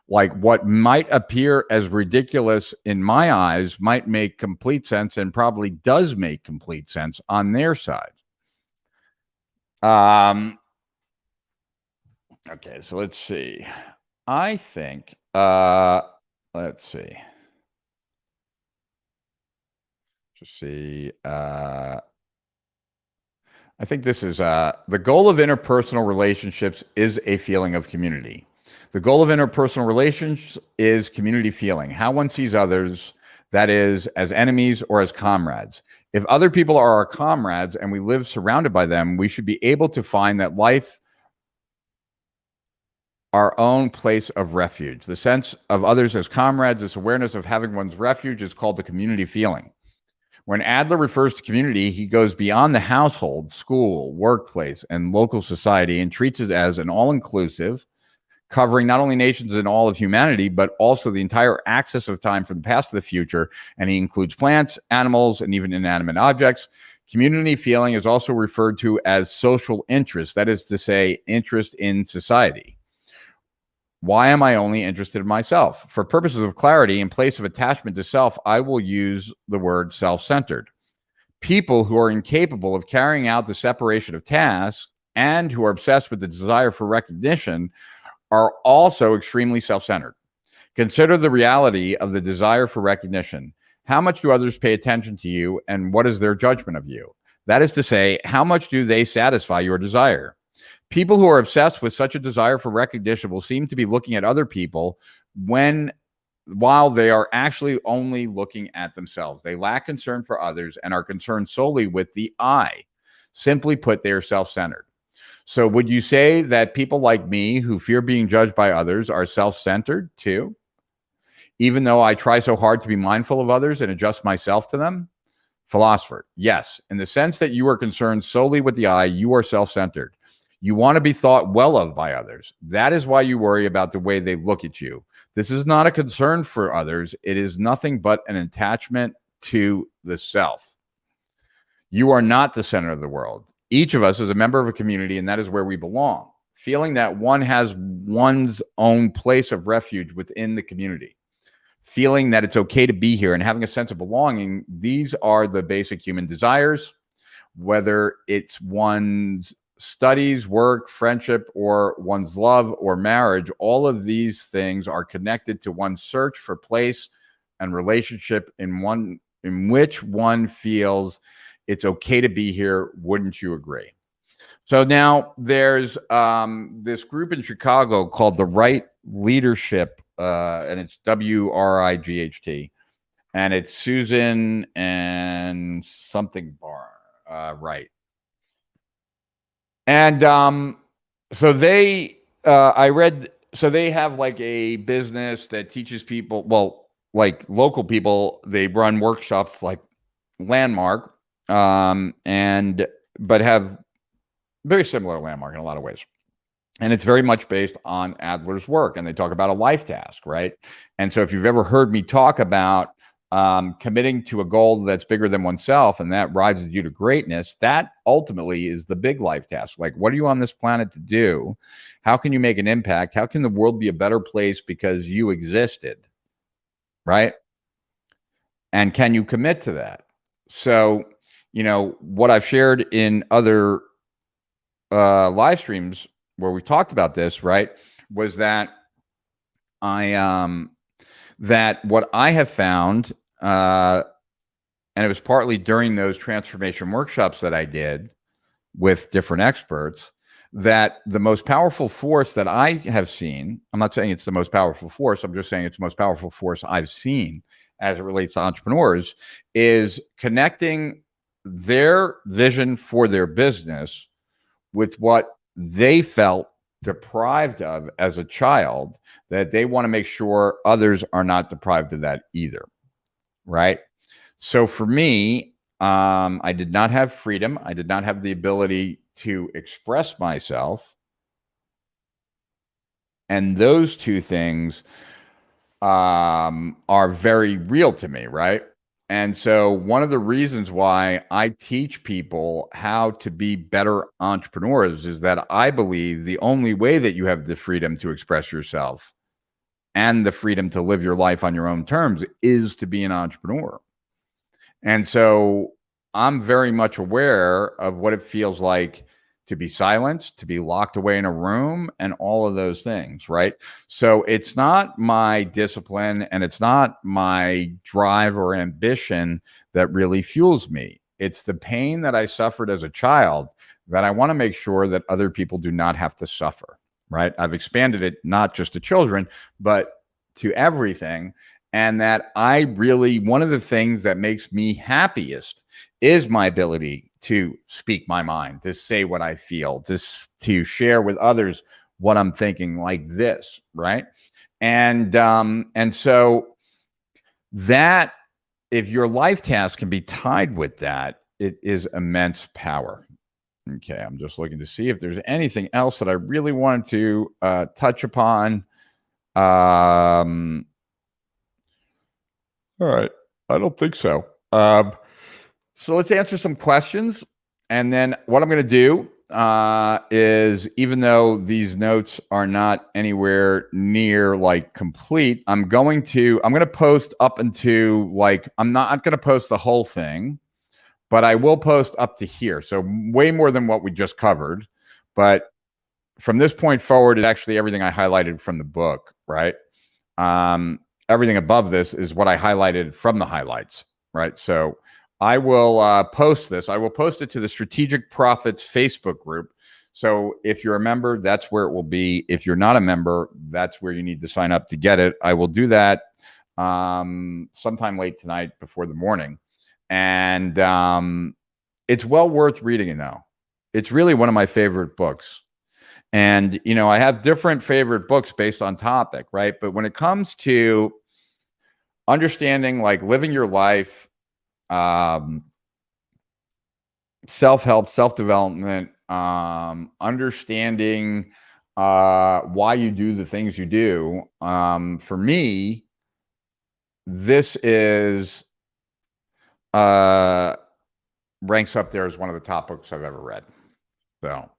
like what might appear as ridiculous in my eyes might make complete sense and probably does make complete sense on their side. Okay, so let's see. I think, let's see. Just see. I think this is the goal of interpersonal relationships is a feeling of community. The goal of interpersonal relations is community feeling, how one sees others, that is, as enemies or as comrades. If other people are our comrades and we live surrounded by them, we should be able to find that life our own place of refuge. The sense of others as comrades, this awareness of having one's refuge is called the community feeling. When Adler refers to community, he goes beyond the household, school, workplace, and local society and treats it as an all-inclusive, covering not only nations and all of humanity, but also the entire axis of time from the past to the future. And he includes plants, animals, and even inanimate objects. Community feeling is also referred to as social interest, that is to say, interest in society. Why am I only interested in myself? For purposes of clarity, in place of attachment to self, I will use the word self-centered. People who are incapable of carrying out the separation of tasks and who are obsessed with the desire for recognition are also extremely self-centered. Consider the reality of the desire for recognition. How much do others pay attention to you, and what is their judgment of you? That is to say, how much do they satisfy your desire? People who are obsessed with such a desire for recognition will seem to be looking at other people while they are actually only looking at themselves. They lack concern for others and are concerned solely with the I. Simply put, they are self-centered. So would you say that people like me who fear being judged by others are self-centered too? even though I try so hard to be mindful of others and adjust myself to them? Philosopher, yes. In the sense that you are concerned solely with the I, you are self-centered. You want to be thought well of by others. That is why you worry about the way they look at you. This is not a concern for others. It is nothing but an attachment to the self. You are not the center of the world. Each of us is a member of a community, and that is where we belong. Feeling that one has one's own place of refuge within the community. Feeling that it's okay to be here and having a sense of belonging, these are the basic human desires, whether it's one's studies, work, friendship, or one's love or marriage. All of these things are connected to one's search for place and relationship in which one feels it's okay to be here. Wouldn't you agree? So now there's this group in Chicago called the Right Leadership, and it's WRIGHT, and it's Susan and something Bar, right. And so they, I read, so they have like a business that teaches people, well, like local people, they run workshops like Landmark, but have very similar Landmark in a lot of ways. And it's very much based on Adler's work. And they talk about a life task, right? And so if you've ever heard me talk about committing to a goal that's bigger than oneself and that rises you to greatness, that ultimately is the big life task. Like, what are you on this planet to do? How can you make an impact? How can the world be a better place because you existed, right? And can you commit to that? So, what I've shared in other live streams where we talked about this, right, was that that what I have found, and it was partly during those transformation workshops that I did with different experts, that the most powerful force that I have seen, I'm not saying it's the most powerful force, I'm just saying it's the most powerful force I've seen as it relates to entrepreneurs, is connecting their vision for their business with what they felt deprived of as a child, that they want to make sure others are not deprived of that either, right? So for me, I did not have freedom. I did not have the ability to express myself. And those two things are very real to me, right? And so one of the reasons why I teach people how to be better entrepreneurs is that I believe the only way that you have the freedom to express yourself and the freedom to live your life on your own terms is to be an entrepreneur. And so I'm very much aware of what it feels like to be silenced, to be locked away in a room, and all of those things, right? So it's not my discipline and it's not my drive or ambition that really fuels me. It's the pain that I suffered as a child that I want to make sure that other people do not have to suffer, right? I've expanded it not just to children, but to everything. And that one of the things that makes me happiest is my ability to speak my mind, to say what I feel, to share with others what I'm thinking, like this, right? And so that, if your life task can be tied with that, it is immense power. Okay, I'm just looking to see if there's anything else that I really wanted to touch upon. All right, I don't think so. So let's answer some questions. And then what I'm going to do is, even though these notes are not anywhere near like complete, I'm going to post up into I'm not going to post the whole thing, but I will post up to here. So way more than what we just covered. But from this point forward is actually everything I highlighted from the book, right? Everything above this is what I highlighted from the highlights, right? So I will post this. I will post it to the Strategic Profits Facebook group. So if you're a member, that's where it will be. If you're not a member, that's where you need to sign up to get it. I will do that sometime late tonight before the morning. And it's well worth reading, though. It's really one of my favorite books. And, I have different favorite books based on topic, right? But when it comes to understanding, like living your life, self-help, self-development, understanding why you do the things you do. For me, this is ranks up there as one of the top books I've ever read. So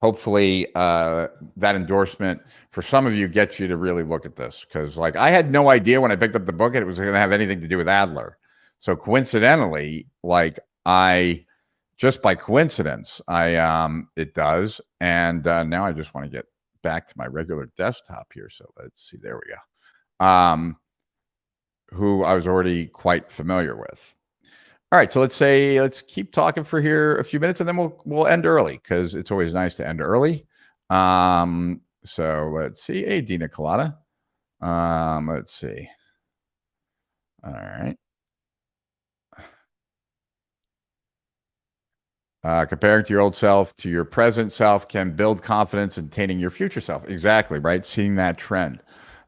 hopefully that endorsement for some of you gets you to really look at this, because like I had no idea when I picked up the book it was going to have anything to do with Adler. So coincidentally, like just by coincidence, it does. And now I just want to get back to my regular desktop here. So let's see, there we go. Who I was already quite familiar with. All right, so let's keep talking for here a few minutes, and then we'll end early, because it's always nice to end early. So let's see. Hey, Dina Colada. Let's see. All right. Comparing to your old self to your present self can build confidence in attaining your future self. Exactly, right? Seeing that trend.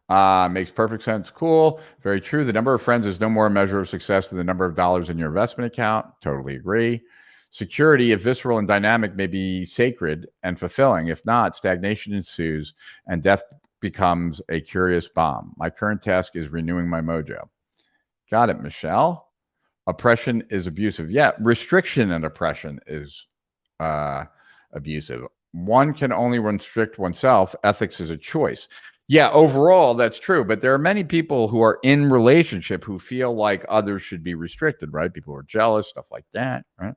Makes perfect sense. Cool. Very true. The number of friends is no more a measure of success than the number of dollars in your investment account. Totally agree. Security, if visceral and dynamic, may be sacred and fulfilling. If not, stagnation ensues and death becomes a curious bomb. My current task is renewing my mojo. Got it, Michelle. Oppression is abusive. Yeah, restriction and oppression is abusive. One can only restrict oneself. Ethics is a choice. Yeah, overall, that's true. But there are many people who are in relationship who feel like others should be restricted, right? People who are jealous, stuff like that, right?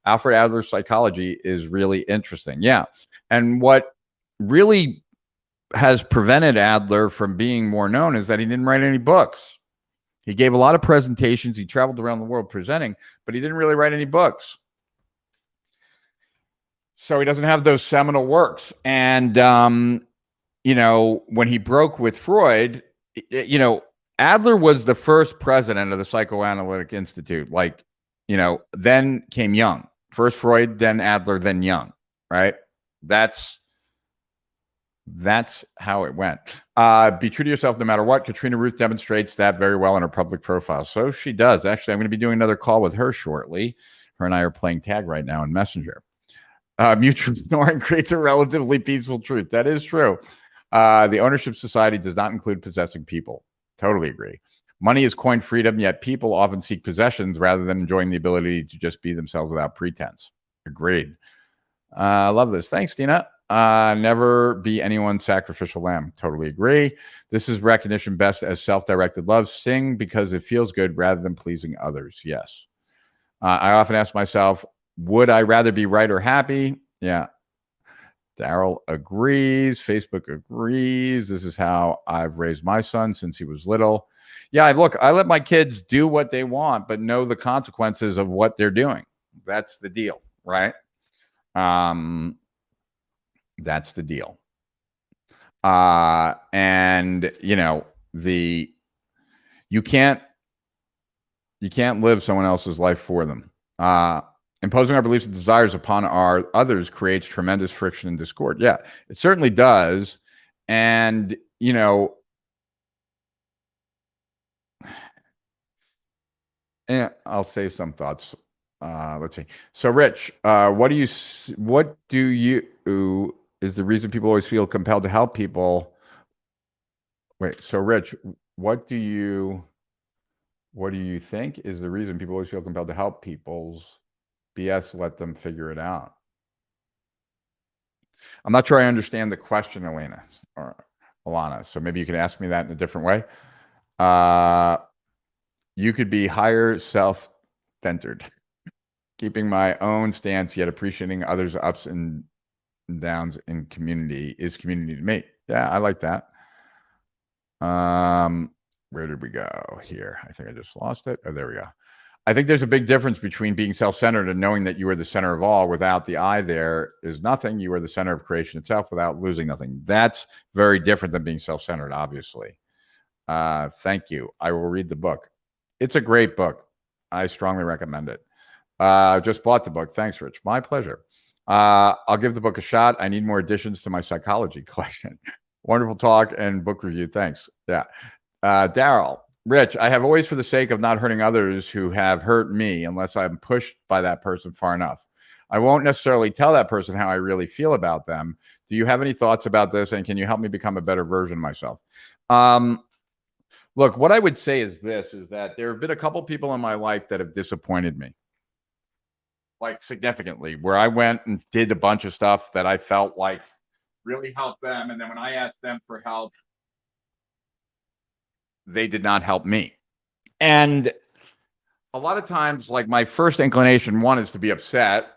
Alfred Adler's psychology is really interesting. Yeah. And what really has prevented Adler from being more known is that he didn't write any books. He gave a lot of presentations. He traveled around the world presenting, but he didn't really write any books. So he doesn't have those seminal works. And, you know, when he broke with Freud, you know, Adler was the first president of the Psychoanalytic Institute. Like, you know, then came Jung. First Freud, then Adler, then Jung, right? That's how it went. Be true to yourself no matter what. Katrina Ruth demonstrates that very well in her public profile. So she does. Actually, I'm going to be doing another call with her shortly. Her and I are playing tag right now in Messenger. Mutual ignoring creates a relatively peaceful truth. That is true. The ownership society does not include possessing people. Totally agree. Money is coined freedom, yet people often seek possessions rather than enjoying the ability to just be themselves without pretense. Agreed. Love this. Thanks, Dina. Never be anyone's sacrificial lamb. Totally agree. This is recognition best as self-directed love. Sing because it feels good rather than pleasing others. Yes. I often ask myself, would I rather be right or happy? Yeah. Daryl agrees. Facebook agrees. This is how I've raised my son since he was little. Yeah, look, I let my kids do what they want, but know the consequences of what they're doing. That's the deal, right? That's the deal. And you know, you can't live someone else's life for them. Imposing our beliefs and desires upon our others creates tremendous friction and discord. Yeah, it certainly does. And, you know, I'll save some thoughts. Let's see. So, Rich, what do you is the reason people always feel compelled to help people? Wait, so Rich, what do you think is the reason people always feel compelled to help people's BS? Let them figure it out. I'm not sure I understand the question, Elena or Alana. So maybe you could ask me that in a different way. You could be higher self-centered, keeping my own stance, yet appreciating others' ups and downs in community is community to me. Yeah, I like that. Where did we go here? I think I just lost it. Oh, there we go. I think there's a big difference between being self-centered and knowing that you are the center of all. Without the I, there is nothing. You are the center of creation itself without losing nothing. That's very different than being self-centered, obviously. Thank you. I will read the book. It's a great book. I strongly recommend it. Just bought the book. Thanks, Rich. My pleasure. I'll give the book a shot. I need more additions to my psychology collection. Wonderful talk and book review. Thanks. Yeah. Daryl, Rich, I have always, for the sake of not hurting others who have hurt me, unless I'm pushed by that person far enough. I won't necessarily tell that person how I really feel about them. Do you have any thoughts about this? And can you help me become a better version of myself? Look, what I would say is this, is that there have been a couple people in my life that have disappointed me, like significantly, where I went and did a bunch of stuff that I felt like really helped them. And then when I asked them for help, they did not help me. And a lot of times, like, my first inclination, one, is to be upset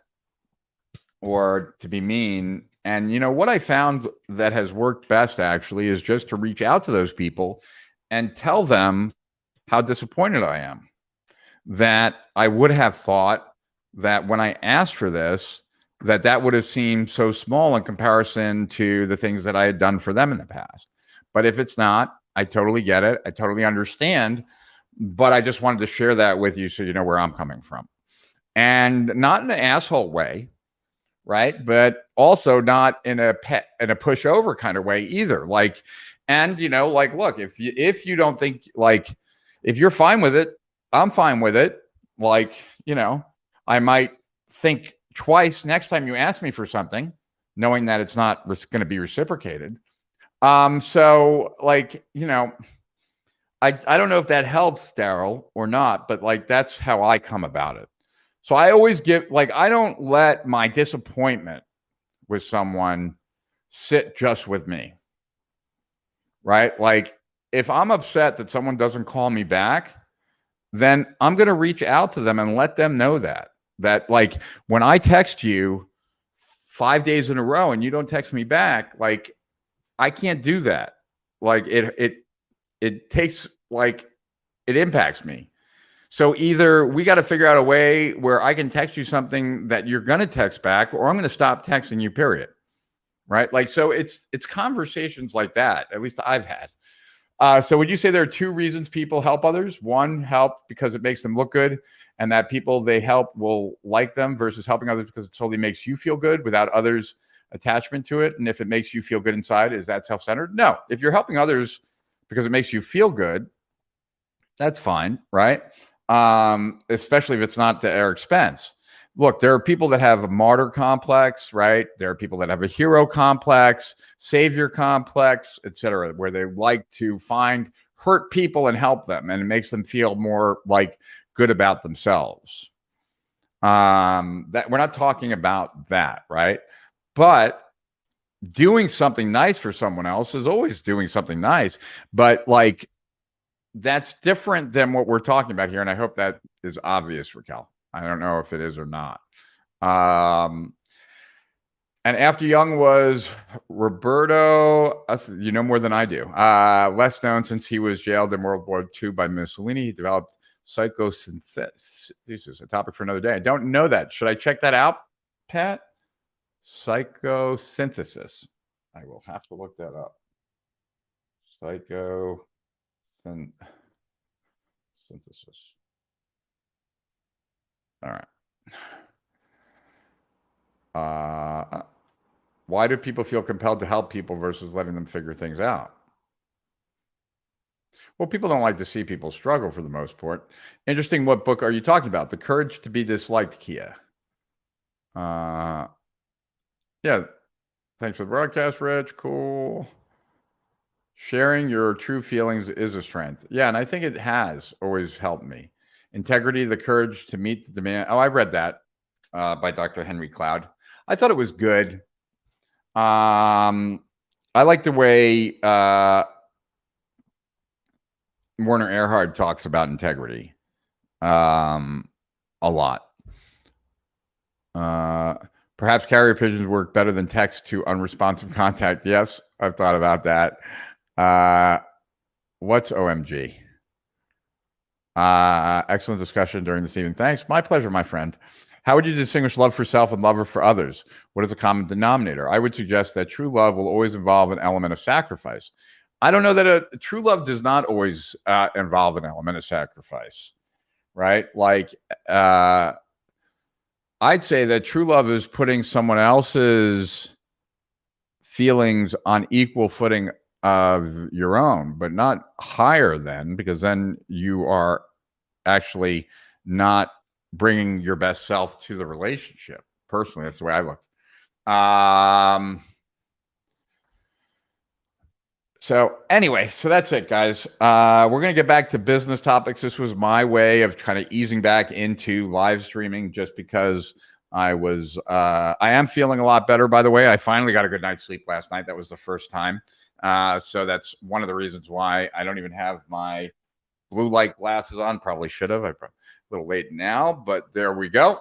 or to be mean. And, you know, what I found that has worked best actually is just to reach out to those people and tell them how disappointed I am. That I would have thought that when I asked for this, that would have seemed so small in comparison to the things that I had done for them in the past. But if it's not, I totally get it. I totally understand. But I just wanted to share that with you so you know where I'm coming from. And not in an asshole way, right? But also not in a pushover kind of way either. Like, and you know, like, look, if you don't think, like, if you're fine with it, I'm fine with it. Like, you know, I might think twice next time you ask me for something, knowing that it's not going to be reciprocated. So, like, you know, I don't know if that helps, Daryl, or not, but like, that's how I come about it. So I always give, like, I don't let my disappointment with someone sit just with me, right? Like, if I'm upset that someone doesn't call me back, then I'm going to reach out to them and let them know that like, when I text you 5 days in a row and you don't text me back, like, I can't do that. Like, it takes, like, it impacts me. So either we got to figure out a way where I can text you something that you're going to text back, or I'm going to stop texting you, period. Right? Like, so it's conversations like that, at least I've had. So would you say there are two reasons people help others? One, help because it makes them look good, and that people they help will like them, versus helping others because it solely makes you feel good without others' attachment to it. And if it makes you feel good inside, is that self-centered? No. If you're helping others because it makes you feel good, that's fine, right? Especially if it's not to their expense. Look, there are people that have a martyr complex, right? There are people that have a hero complex, savior complex, etc., where they like to find hurt people and help them, and it makes them feel more like good about themselves. That we're not talking about that, right? But doing something nice for someone else is always doing something nice, but like, that's different than what we're talking about here. And I hope that is obvious, Raquel. I don't know if it is or not. And after Young was Roberto, you know more than I do. Less known since he was jailed in World War II by Mussolini. He developed psychosynthesis, a topic for another day. I don't know that. Should I check that out, Pat? Psychosynthesis. I will have to look that up. Psychosynthesis. All right. Why do people feel compelled to help people versus letting them figure things out? Well, people don't like to see people struggle for the most part. Interesting. What book are you talking about? The Courage to Be Disliked, Kia. Yeah. Thanks for the broadcast, Rich. Cool. Sharing your true feelings is a strength. Yeah, and I think it has always helped me. Integrity, the courage to meet the demand. Oh, I read that by Dr. Henry Cloud. I thought it was good. I like the way Werner Erhard talks about integrity a lot. Perhaps carrier pigeons work better than text to unresponsive contact. Yes, I've thought about that. What's OMG? Excellent discussion during this evening. Thanks. My pleasure, my friend. How would you distinguish love for self and love for others? What is a common denominator? I would suggest that true love will always involve an element of sacrifice. I don't know that a true love does not always involve an element of sacrifice, right? Like, I'd say that true love is putting someone else's feelings on equal footing of your own, but not higher than, because then you are actually not bringing your best self to the relationship. Personally, that's the way I look. So anyway, so that's it, guys. We're going to get back to business topics. This was my way of kind of easing back into live streaming, just because I am feeling a lot better, by the way. I finally got a good night's sleep last night. That was the first time. So that's one of the reasons why I don't even have my blue light glasses on. Probably should have. I'm a little late now, but there we go.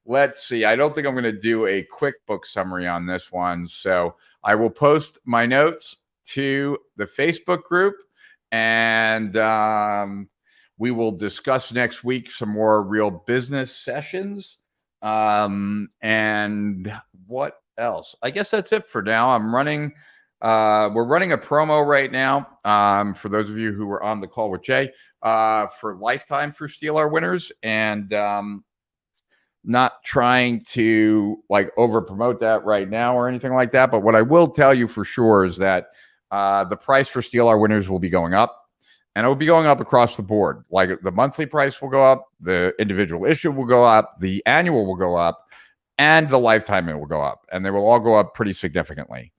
Let's see. I don't think I'm going to do a quick book summary on this one. So I will post my notes to the Facebook group, and we will discuss next week some more real business sessions. And what else? I guess that's it for now. We're running a promo right now, for those of you who were on the call with Jay, for lifetime for Steal Our Winners, and not trying to like over promote that right now or anything like that. But what I will tell you for sure is that the price for Steal Our Winners will be going up, and it will be going up across the board. Like the monthly price will go up, the individual issue will go up, the annual will go up, and the lifetime it will go up, and they will all go up pretty significantly.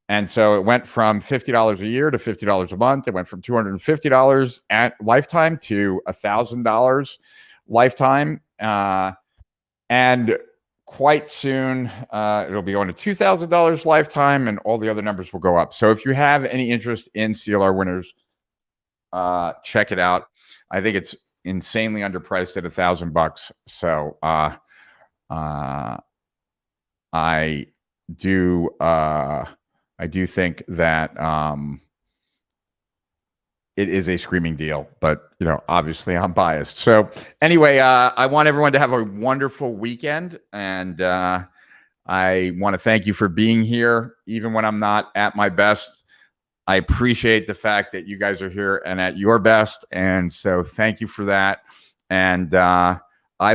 And so it went from $50 a year to $50 a month. It went from $250 at lifetime to $1,000 lifetime. And quite soon, it'll be going to $2,000 lifetime, and all the other numbers will go up. So if you have any interest in Steal Our Winners, check it out. I think it's insanely underpriced at $1,000. So I do think that it is a screaming deal, but obviously I'm biased. So anyway, I want everyone to have a wonderful weekend, and I want to thank you for being here, even when I'm not at my best. I appreciate the fact that you guys are here and at your best, and so thank you for that. And I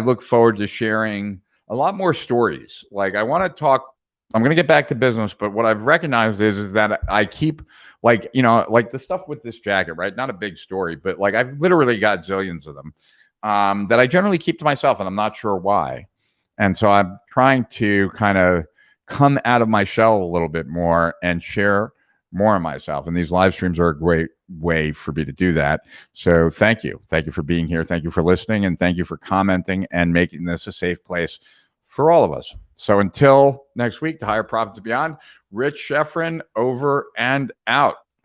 look forward to sharing a lot more stories. Like I'm going to get back to business, but what I've recognized is that I keep like the stuff with this jacket, right? Not a big story, but like I've literally got zillions of them that I generally keep to myself, and I'm not sure why. And so I'm trying to kind of come out of my shell a little bit more and share more of myself. And these live streams are a great way for me to do that. So thank you. Thank you for being here. Thank you for listening, and thank you for commenting and making this a safe place for all of us. So until next week, to Higher Profits and Beyond, Rich Sheffrin over and out.